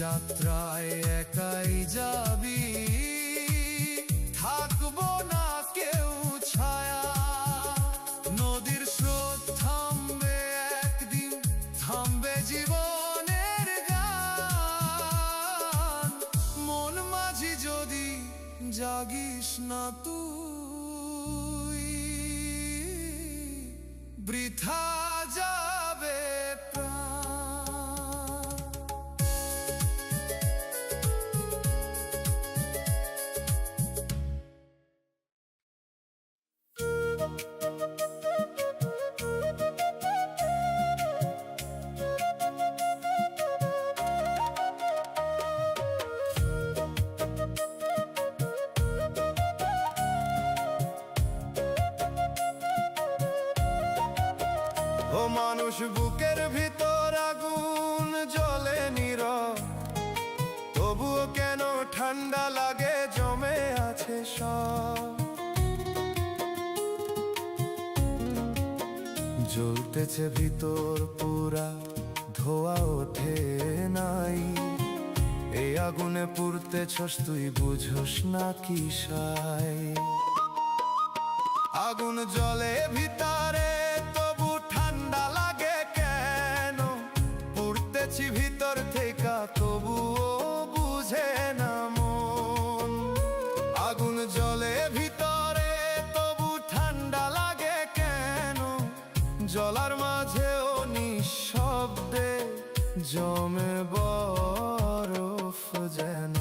যাত্রায় একাই যাবি, থাকবো না কেউ ছায়া। নদীর স্রোত থামবে একদিন, থামবে জীবনের গান। মন মাঝি যদি জাগিস না তুই, বৃথা যাবে প্রাণ। ও মানুষ, বুকের ভিতর আগুন জ্বলে নীরব, তবুও কেন ঠান্ডা লাগে, জমে আছে সব। জ্বলতেছে ভিতর পুরা, ধোয়া ওঠে নাই। এই আগুনে পুড়তেছস তুই, বুঝোস না কি সাই। আগুন জ্বলে ভিতরে, তবু ঠান্ডা লাগে কেন? পুড়তেছি ভিতর থেকে, তবুও বুঝে না মন। আগুন জ্বলে ভিতরে, তবু ঠান্ডা লাগে কেন? জ্বলার মাঝেও নিঃশব্দে জমে বরফ যেন।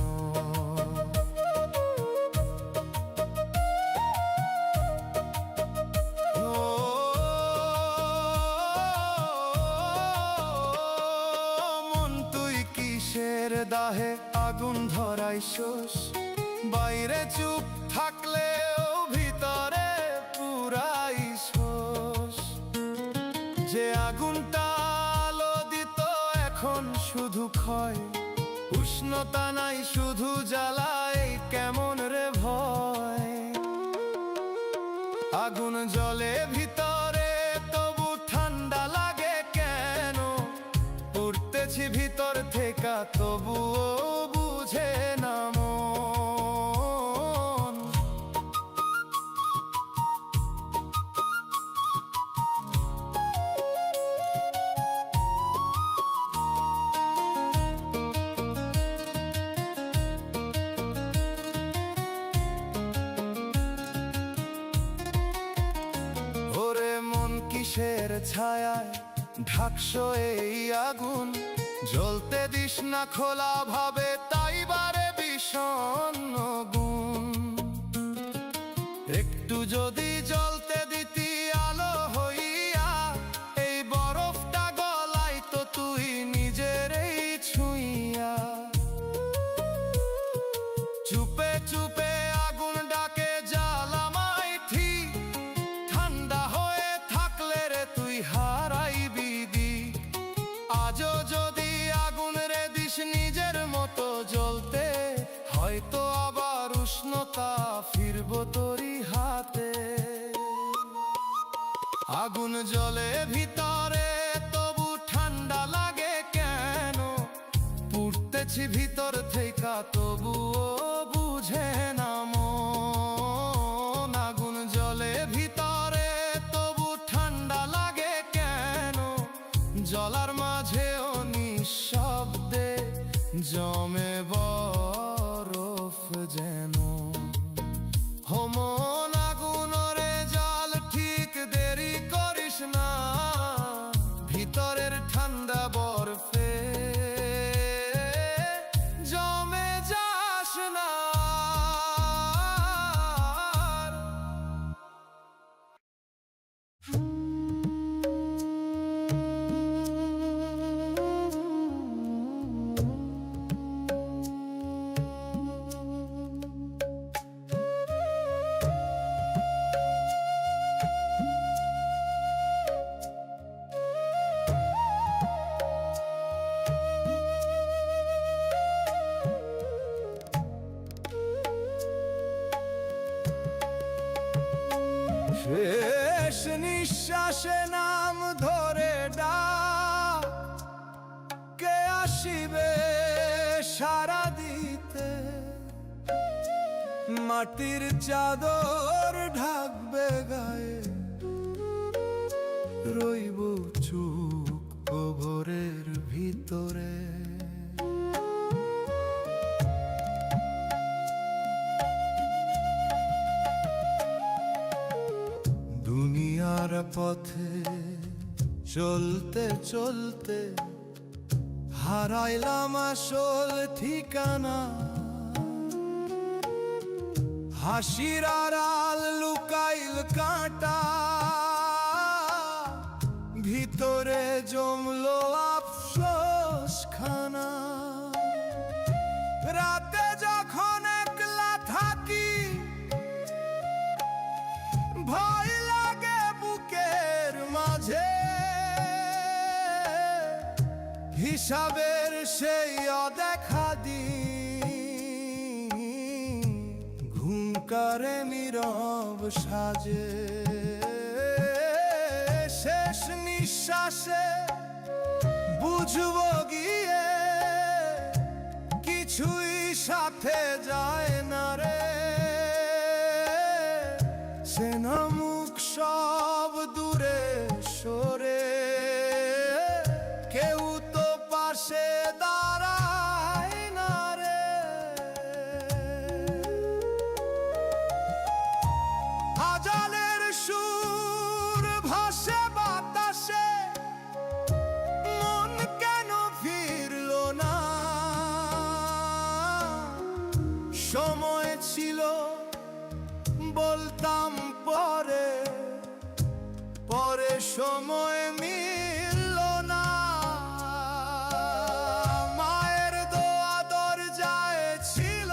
দাহে আগুন ধরাইছস, বাইরে চুপ থাকলেও ভিতরে পুরাইছস। যে আগুনটা আলো দিত এখন শুধু ক্ষয়, উষ্ণতা নাই শুধু জ্বালায়, কেমন রে ভয়। আগুন জ্বলে ভিতরে, তবু ঠান্ডা লাগে কেন? পুড়তেছি ভিতর থেকে, তবুও বুঝে না মন। ওরে মন, কিসের ছায়ায় ঢাকছো এই আগুন? জ্বলতে দিস না খোলা ভাবে, তাই বারে বিষণ্ণ গুণ। একটু যদি জ্বলতে দিতি আলো হইয়া, এই বরফটা গলাই তো তুই নিজেরই ছুঁইয়া। চুপে চুপে আগুন ডাকে, জ্বালামাই ঠিক, ঠান্ডা হয়ে থাকলে রে তুই হারাইবি দিক। আজও যদি আগুন রে দিস নিজের মতো জ্বলতে, হয়তো আবার উষ্ণতা ফিরবো তোরই হাতে। আগুন জ্বলে ভিতরে, তবু ঠান্ডা লাগে কেন? পুড়তেছি ভিতর থেকে, তবুও বুঝে না মন। আগুন জ্বলে ভিতরে, তবু ঠান্ডা লাগে কেন? জ্বলার মাঝেও নিঃশব্দে জমে বরফ যেন। মন, আগুন রে জাল, ঠিক দেরি করিস না, ভিতরের ঠান্ডা বরফে জমে যাস না। শেষ নিঃশ্বাসে নাম ধরে ডাক, কে আসিবে মাটির চাদর ঢাকবে গায়ে, রইব চুপ কবরের ভিতরে। দুনিয়ার পথে চলতে চলতে হারাইলাম আসল ঠিকানা। হাসির আড়াল লুকাইল কাঁটা, ভিতরে জমলো আফসোস খানা। রাতে যখন একলা থাকি, ভয় লাগে বুকের মাঝে। হিসাবের সেই অদেখা দিন ঘুমকারে নীরব সাজে। শেষ নিঃশ্বাসে বুঝবো গিয়ে কিছুই সাথে যায় না রে। সেনা মুখ সব দূরে সরে, কেউ তো পাশে দাঁড়ায় না রে। আজানের সুর ভাসে বাতাসে, মন কেন ফিরল না? সময় ছিল বলতাম পরে, পরে সময় মিলল না। মায়ের দোয়া দরজায় ছিল,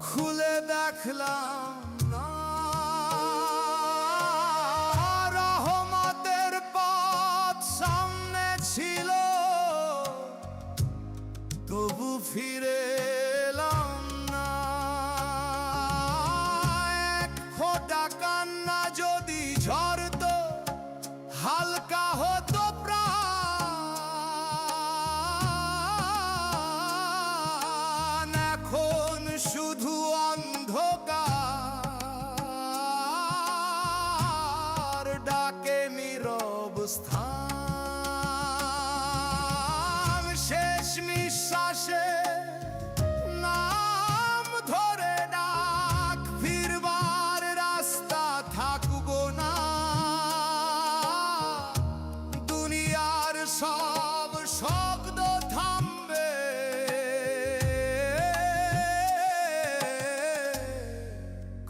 খুলে দেখলাম না। রহমতের পথ সামনে ছিল, তবু ফিরে এলাম না। এক ফোঁটা কান্না যদি ঝরতো, হালকা হতো প্রাণ। এখন শুধু অন্ধকার ডাকে নীরব স্থান। শেষ নিঃশ্বাসে নাম ধরে ডাক, ফিরবার রাস্তা থাকবো না। দুনিয়ার সব শব্দ থামবে,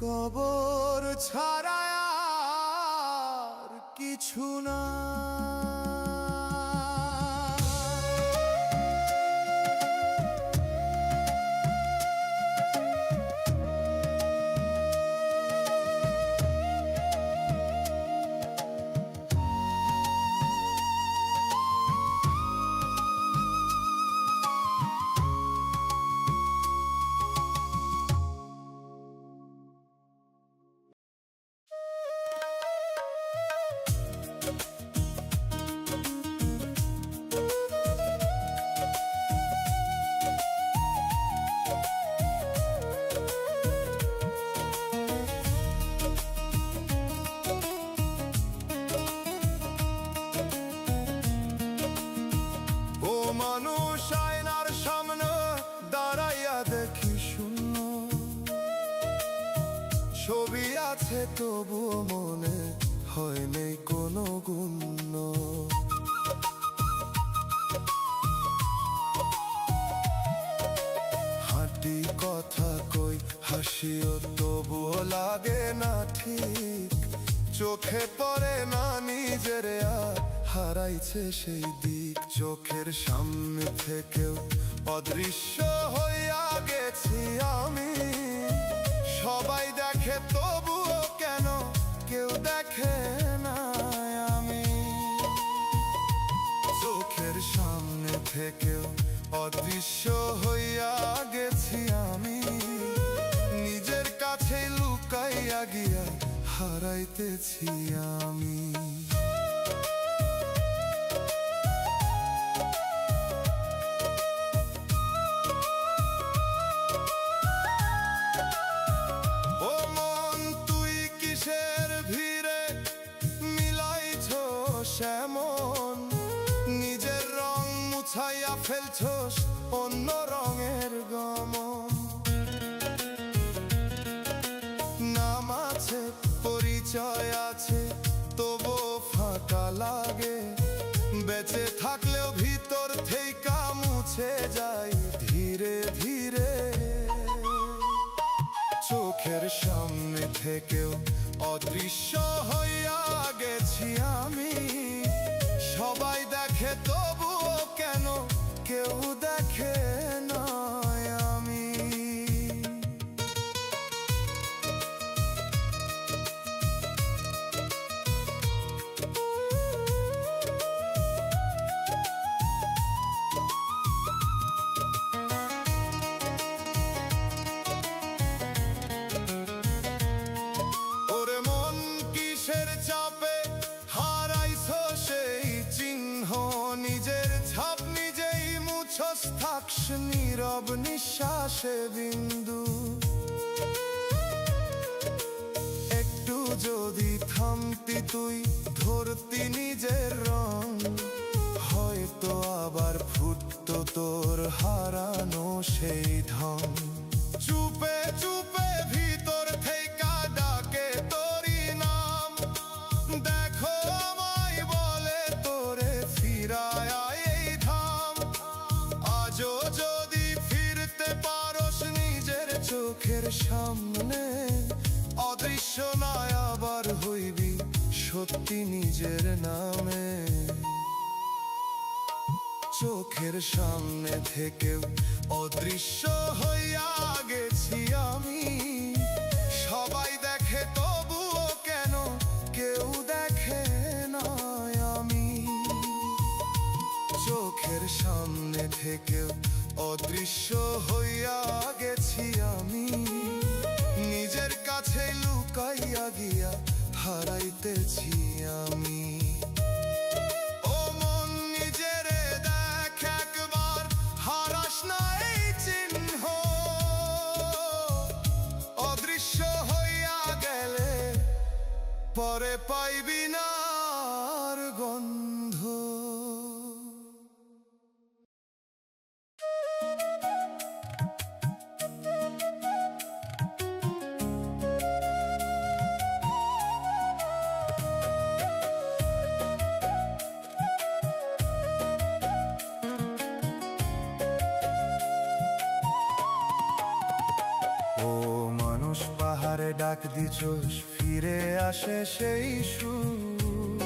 কবর ছাড়া আর কিছু না। মানুষ আয়নার সামনে দাঁড়াইয়া দেখি শূন্য, ছবি আছে তবুও মনে হয় নেই কোনো গুণ্য। হাঁটি কথা কই হাসিও তবুও লাগে না ঠিক, চোখে পড়ে না নিজের আর হারাইছে সেই দিক। চোখের সামনে থেকেও অদৃশ্য হইয়া গেছি আমি, সবাই দেখে তবুও কেন কেউ দেখে না আমি। চোখের সামনে থেকেও অদৃশ্য হইয়া গেছি আমি, নিজের কাছেই লুকাইয়া গিয়া হারাইতেছি আমি। মুছাইয়া ফেলছোস অন্য রঙের গমন। নাম আছে পরিচয় আছে তবুও ফাঁকা লাগে, বেঁচে থাকলেও ভিতর থেইকা মুছে যায় ধীরে ধীরে। চোখের সামনে থেকেও অদৃশ্য হইয়া গেছি আমি, সবাই দেখে তবুও কেন কেউ দেখে না আমি। ওরে মন কিসের চাপে হারাইছো সেই চিহ্ন, নিজের ছাপ নিজেই মুছস থাকস নীরব নিঃশ্বাসে বিন্দু। একটু যদি থামতি তুই ধরতি নিজের রং, হয়তো আবার ফুটতো তোর হারানো সেই ঢং। চুপে চুপে ভিতর থেকে ডাকে তোরই নাম, দেখো আমায় বলে তোরে ফিরায় এই ধাম। আজও যদি ফিরতে পারস নিজের চোখের সামনে, অদৃশ্য নয় আবার হইবি সত্যি নিজের নামে। চোখের সামনে থেকেও অদৃশ্য হইয়া গেছি আমি, সবাই দেখে তবুও কেন কেউ দেখে না আমি। চোখের সামনে থেকেও অদৃশ্য হইয়া গেছি আমি, নিজের কাছে লুকাইয়া গিয়া হারাইতেছি আমি। ও মন নিজেরে দেখ একবার, হারাস না এই চিহ্ন, অদৃশ্য হইয়া গেলে পরে পাইবি না আর গন্ধ। ও মানুষ পাহাড়ে ডাক দিছোস, ফিরে আসে সেই সুর।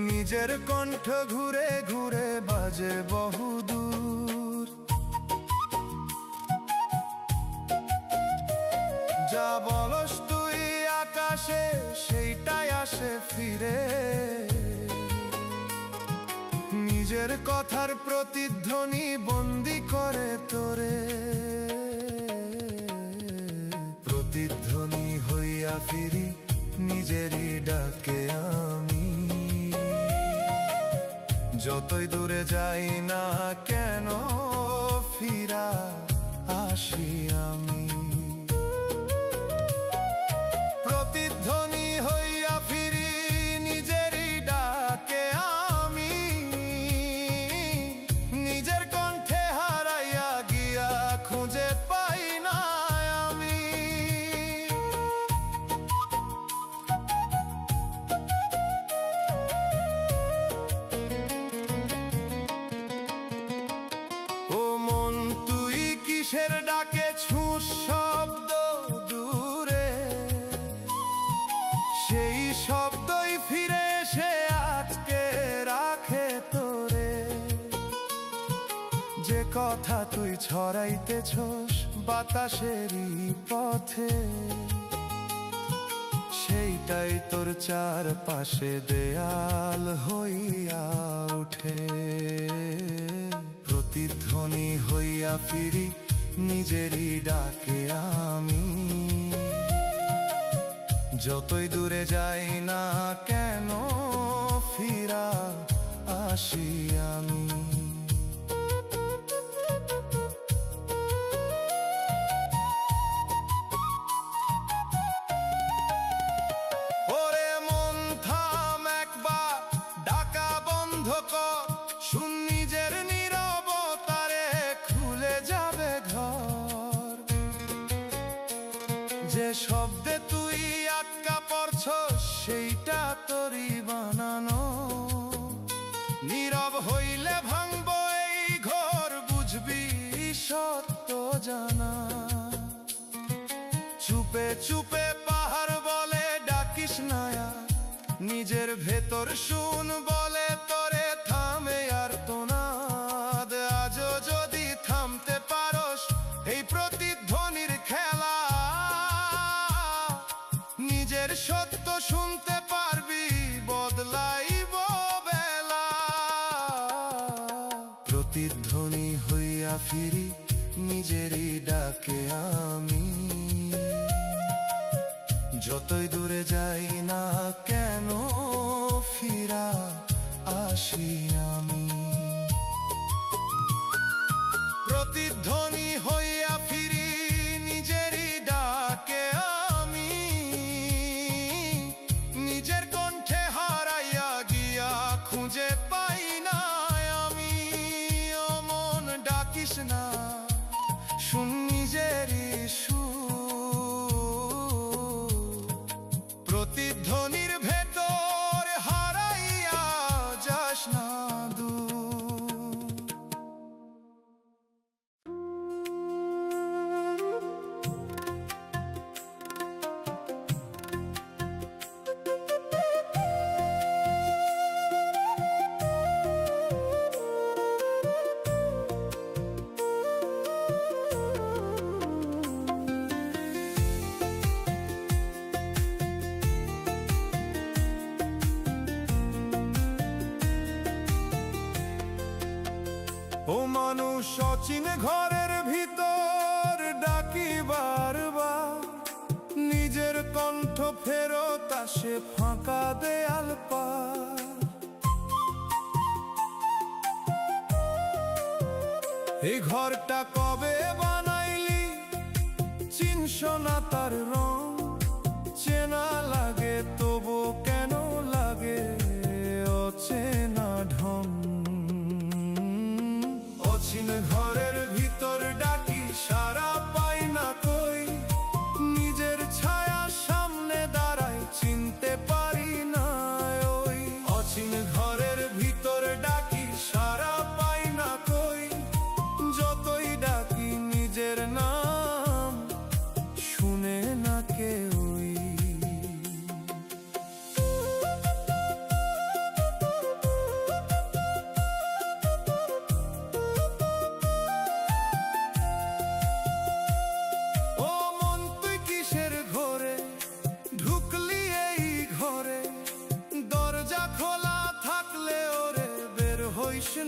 নিজের কণ্ঠ ঘুরে ঘুরে বাজে বহুদূর। যা বলস তুই আকাশে সেইটাই আসে ফিরে। নিজের কথার প্রতিধ্বনি বন্দি করে তোরে, প্রতিধ্বনি হইয়া ফিরি নিজেরই ডাকে আমি। যতই দূরে যাই না কেন ফিরা আসি আমি। প্রতিধ্বনি হইয়া ফিরি নিজেরই ডাকে আমি, নিজের কণ্ঠে হারাইয়া গিয়া খুঁজে পাই না আমি। ও মন তুই কিসের ডাকে ছুঁস শব্দ দূরে, সেই শব্দই ফিরে এসে আজকে রাখে তোরে। যে কথা তুই ছড়াইতেছস বাতাসেরই পথে, সেইটাই তোর চারপাশে দেয়াল হইয়া উঠে। প্রতিধ্বনি হইয়া ফিরি নিজেরই ডাকে আমি। যতই দূরে যাই না কেন ফিরা আসি আমি। ওরে মন থাম একবার, ডাকা বন্ধ কর, শূন্য শব্দে তুই আটকা পড়ছ সেইটা তোরই বানানো। নীরব হইলে ভাঙবো এই ঘর, বুঝবি সত্য জানা। চুপে চুপে পাহাড় বলে ডাকিস না আর, নিজের ভেতর শুন বলে তোরে থামে আর তোনাদ। আজও যদি থামতে পারস এই প্রতিধ্বনির খেলা, নিজের সত্য শুনতে পারবি বদলাইব বেলা। প্রতিধ্বনি হইয়া ফিরি নিজেরই ডাকে আমি, যতই দূরে যাই না কেন ফিরা আসি আমি। প্রতিধ্বনি হইয়া ফিরি নিজেরই ডাকে আমি, নিজের কণ্ঠে হারাইয়া গিয়া খুঁজে পাই না আমি। ও মন ডাকিস না, শুন নিজেরই প্রতিধ্বনির ভেতর হারাইয়া যাস না দূর। ও মানুষ অচিন ঘরের ভিতর ডাকি বারবার, নিজের কণ্ঠ ফেরত আসে ফাঁকা দেয়াল পার। এই ঘরটা কবে বানাইলি চিনস না তার রং, চেনা লাগে তবু কেন লাগে অচেনা ঢং। অচিন ঘরের ভিতর ডাকি সারা পাই না কই, নিজের ছায়া সামনে দাঁড়াই চিনতে পারি না ওই। অচিন ঘরের ভিতর ডাকি সারা পাই না কই, যতই ডাকি নিজের নাম শুনে না কেউই।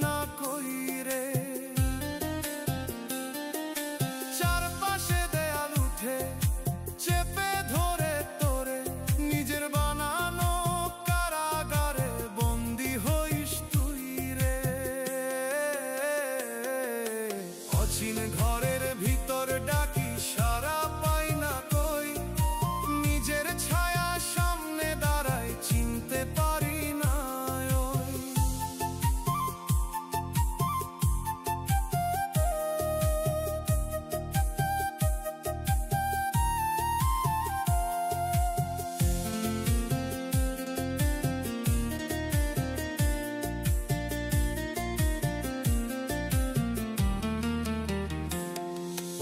না কই রে, চারপাশে দেয়াল উঠে চেপে ধরে তোরে, নিজের বানানো কারাগারে বন্দি হইস তুই রে। অচিন ঘরের ভিতর ডাকি সারা পাই না কই, নিজের ছায়া সামনে দাঁড়ায় চিনতে পারি না ওই।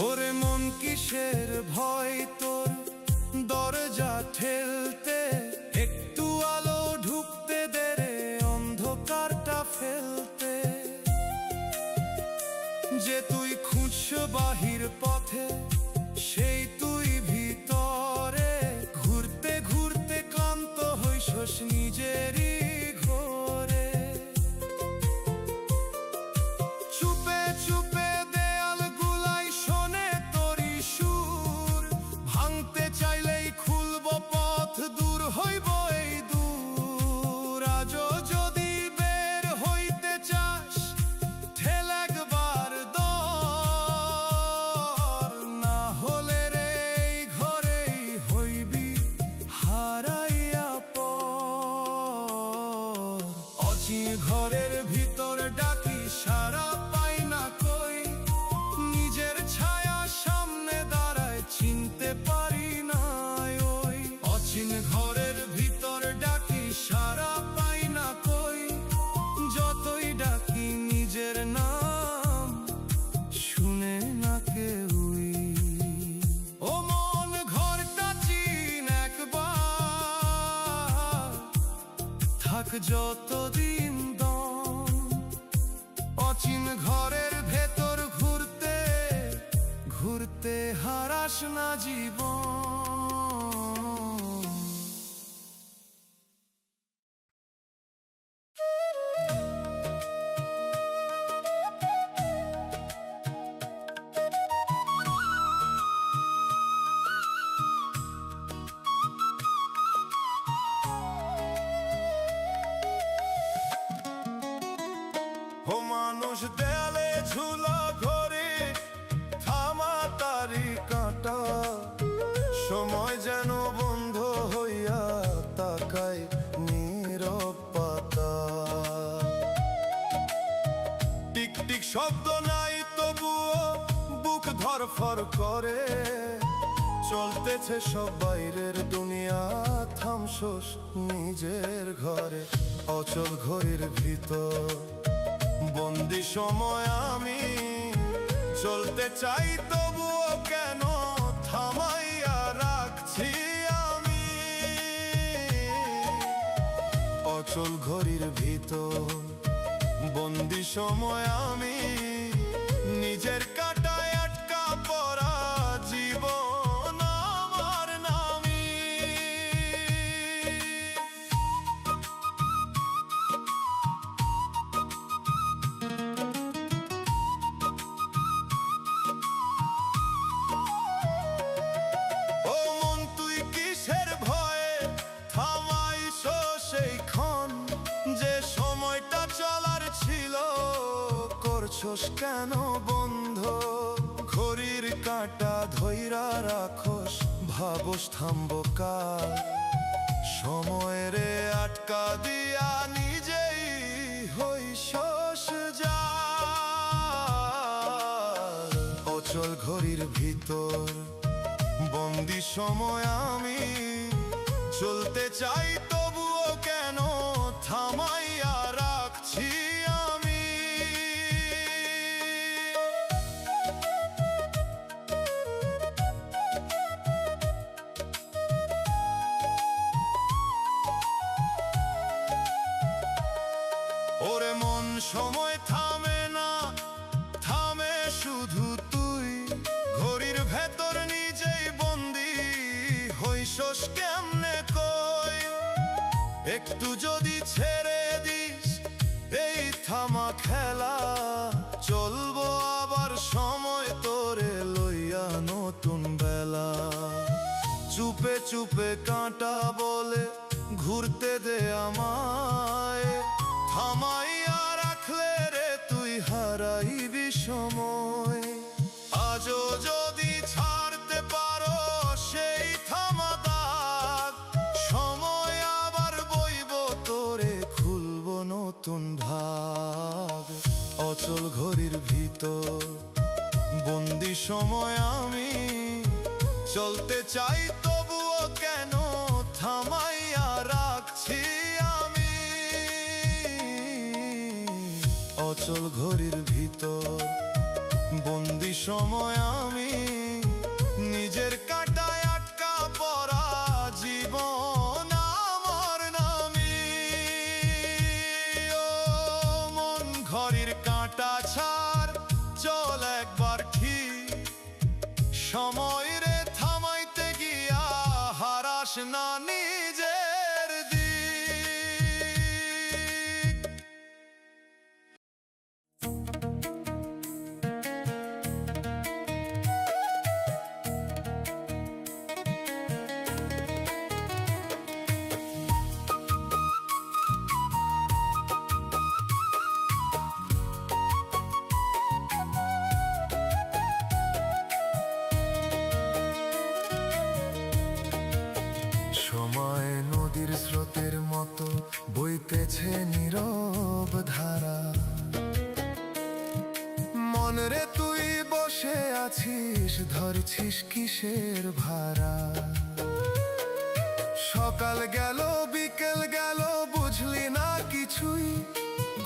ওরে মন কিসের ভয় তোর দরজা ঠেলতে, একটু আলো ঢুকতে দে রে অন্ধকারটা ফেলতে। যে তুই খুঁজছ বাহির পথে সেই তুই ভিতরে, ঘুরতে ঘুরতে ক্লান্ত হইছস নিজেরই ঘরে। চুপে চুপে দেয়াল গুলাই শোনে তোরি সুর, ভাঙতে চাইলেই খুলব পথ দূর হইব এই দূর। আজও যদি বের হইতে চাস ঠেল একবার দর, না হলে রে এই ঘরেই হইবি হারাইয়া পর। অচিন ঘরের ভিতর ডাকি সারা পাই না কই, নিজের ছায়া সামনে দাঁড়ায় চিনতে পারি না। থাক যতদিন দম, অচিন ঘরের ভেতর ঘুরতে ঘুরতে হারাস না জীবন। ও মানুষ দেয়ালে ঝুলা ঘরে থামা তারি কাঁটা, সময় যেন বন্ধ হইয়া তাকায় নীরব পাতা। টিক টিক শব্দ নাই তবুও বুক ধরফর করে, চলতেছে সব বাইরের দুনিয়া, থামছোস নিজের ঘরে। অচল ঘড়ির ভিতর বন্দি সময় আমি, চলতে চাই তবুও কেন থামাইয়া রাখছি আমি। অচল ঘড়ির ভিতর বন্দি সময় আমি, নিজের কাটায় আটকা পড়া জীবন আমার নামি। ও মন তুই কিসের ভয়ে থামাইছো সেই ক্ষণ, যে সময়টা চলার ছিল করছোস কেন বন্ধ। ঘড়ির কাঁটা ধইরা রাখোস, ভাবস থামবো কাল, সময়ের আটকা দিয়া নিজেই হইছস যা। অচল ঘড়ির ভিতর বন্দি সময় আমি, চলতে চাই তবুও কেন থামাইয়া রাখছি আমি। ওরে মন সময় থামে না, থামে শুধু তুই। ঘড়ির ভেতর নিজেই বন্দি হইছস কেমনে কই। একটু যদি ছেড়ে দিস এই থামা খেলা, চলবো আবার সময় তোরে লইয়া নতুন বেলা। চুপে চুপে কাঁটা বলে ঘুরতে দে আমায়, থামাইয়া রাখলে রে তুই হারাইবি সময়। আজও যদি ছাড়তে পারো সেই থামা দাগ, সময় আবার বইব তোরে খুলব নতুন ভাগ। অচল ঘড়ির ভিতর বন্দি সময় আমি, চলতে চাই তবুও কেন থামাইয়া রাখছি আমি। অচল ঘড়ির ভিতর বন্দি সময় আমি, নিজের কাটায় আটকা পড়া জীবন আমার নামি। ও মন ঘড়ির কাঁটা ছাড়, চল একবার ঠিক, সময় রে থামাইতে গিয়া হারাস না নিজের দিক। সময় নদীর স্রোতের মতো বইতেছে নীরব ধারা। মনরে তুই বসে আছিস, ধরছিস কিসের ভাড়া। সকাল গেল বিকেল গেল বুঝলি না কিছুই,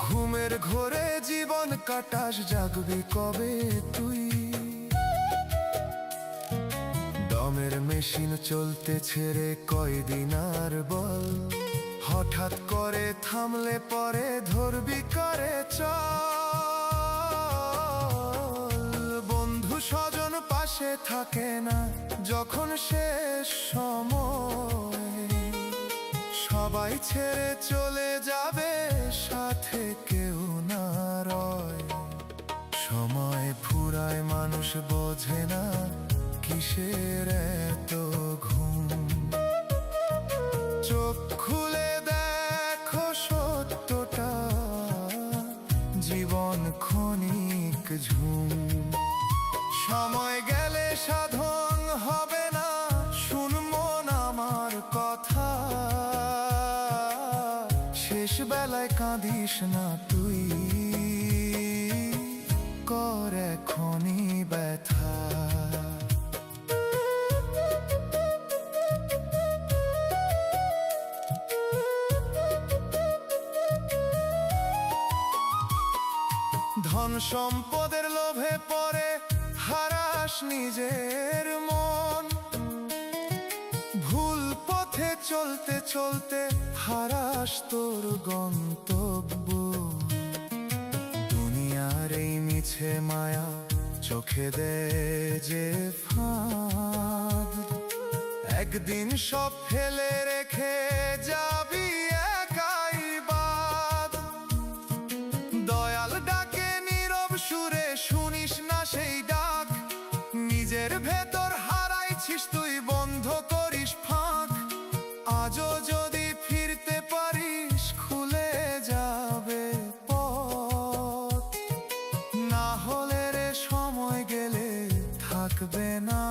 ঘুমের ঘোরে জীবন কাটাস, জাগবি কবে তুই। দমের মেশিন চলতে ছেড়ে কয়দিন আর বল, হঠাৎ করে থামলে পরে ধরবি করে চল। বন্ধু স্বজন পাশে থাকে না যখন শেষ সময়, সবাই ছেড়ে চলে যাবে সাথে কেউ না রয়। সময় ফুরায় মানুষ বোঝে না কিসের এত ঘুম। চোখ খুলে দেখো সত্যটা, জীবন ক্ষণিক ঝুম। সময় গেলে সাধন হবে না, শুন মন আমার কথা। শেষ বেলায় কাঁদিস না তুই, কর এখনই ব্যথা। ধন সম্পদের লোভে পড়ে হারাস নিজের মন। ভুল পথে চলতে চলতে হারাস তোর গন্তব্য। দুনিয়ার এই মিছে মায়া চোখে দে যে ফাঁদ, একদিন সব ফেলে রেখে যাবি একাই বাদ। দয়াল ডাকে নীরব সুরে, শুনিস না সেই ডাক। নিজের ভেতর হারাইছিস তুই, বন্ধ করিস ফাঁক। আজও যদি ফিরতে পারিস খুলে যাবে পথ, না হলে রে সময় গেলে থাকবে না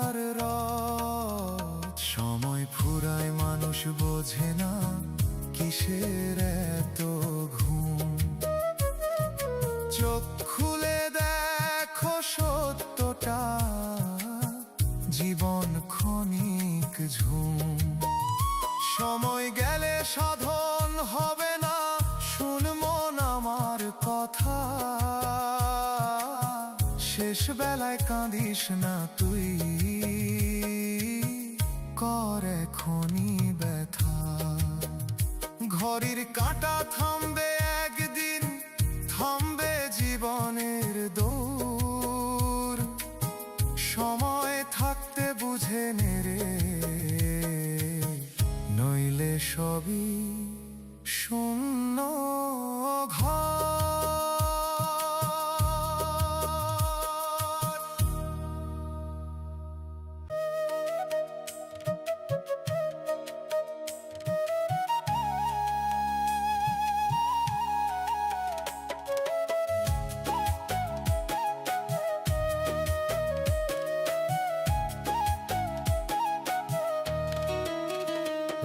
আর রথ। সময় ফুরায় মানুষ বোঝে না কিসের এত ঘুম। চোখ খুলে দেখো সত্যটা, জীবন ক্ষণিক ঝুম। সময় গেলে সাধন হবে না, শুন মন আমার কথা। শেষ বেলায় কাঁদিস না তুই, কর এখনই ব্যথা। ঘড়ির কাঁটা থামবে একদিন, থামবে জীবনের দৌড়। সময় থাকতে বুঝে নে রে, নইলে সবই শূন্য ঘর।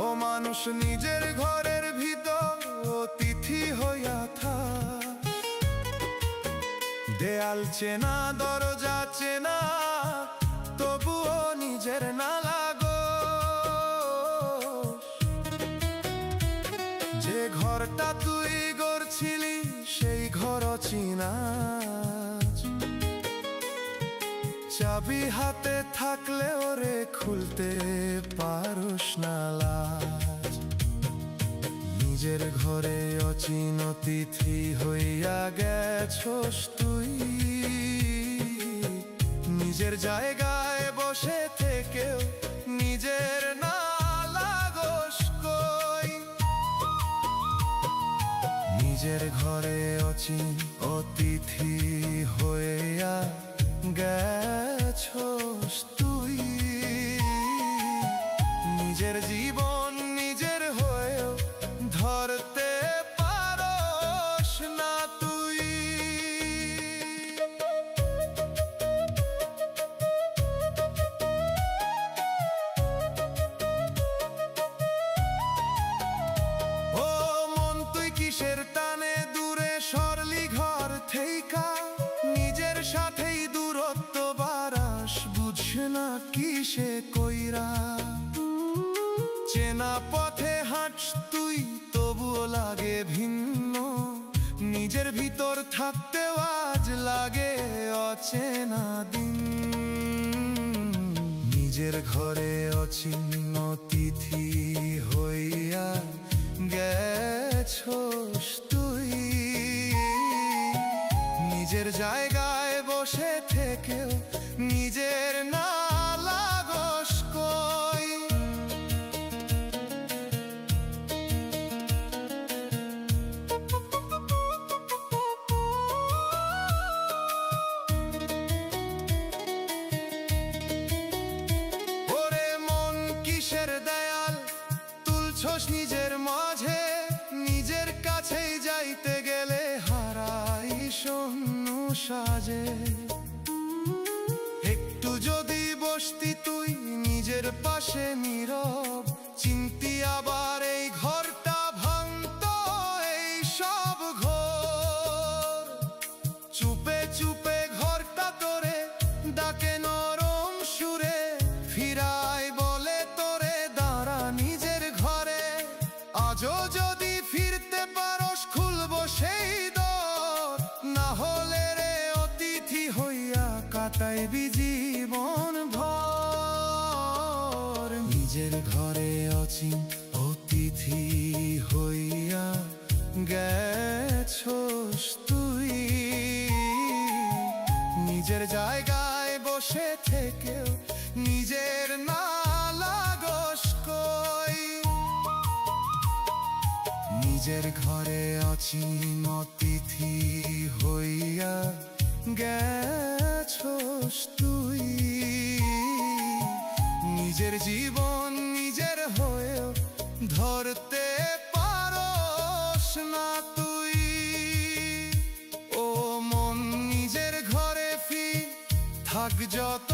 ও মানুষ নিজের ঘরের ভিতর অতিথি হইয়া থাক। দেয়াল চেনা দরজা চেনা, তবুও নিজের না লাগো। যে ঘরটা তুই গড়ছিলি সেই ঘর চিনা, চাবি হাতে থাকলে ওরে খুলতে পারোস না লাজ। নিজের ঘরে অচিন অতিথি হইয়া গেছস তুই, নিজের জায়গায় বসে থেকেও নিজের না লাগোস কই। নিজের ঘরে অচিন অতিথি হইয়া গেছস তুই, নিজের জীবন নিজের হয়েও ধরতে পারোস না তুই। ও মন তুই কিসের টানে দূরে সরলি ঘর থেইকা, নিজের সাথেই দূরত্ব বাড়াস বুঝ না কিসে কইরা। চেনা পথে হাঁটস তুই তবুও লাগে ভিন্ন, নিজের ভিতর থাকতেও আজ লাগে অচেনা দিন। নিজের ঘরে অচিন অতিথি হইয়া গেছোস তুই নিজের জায়গায় বসে থেকেও নিজের না লাগস কই। ওরে মন কিসের দেয়াল তুলছস নিজের মাঝে, নিজের কাছেই যাইতে গেলে হারাই শূন্য সাজে। একটু যদি বসতি তুই নিজের পাশে নীরব, চিন্তি আবার এই ঘরটা ভাঙতো এই সব ঘর। চুপে চুপে ঘরটা তোরে ডাকে নরম সুরে, ফিরাই বলে তোরে দাঁড়া নিজের ঘরে। আজও যদি ফিরতে পারস খুলবো সেই দর, না হলে রে অতিথি হইয়া কাটাইবি জীবন ভর। নিজের ঘরে অচিন অতিথি হইয়া গেছোস তুই নিজের জায়গায় বসে থেকেও নিজের না লাগস কই। নিজের ঘরে অচিন অতিথি হইয়া গেছোস তুই নিজের জীবন নিজের হয়েও ধরতে পারস না তুই। ও মন নিজের ঘরে ফির থাক যত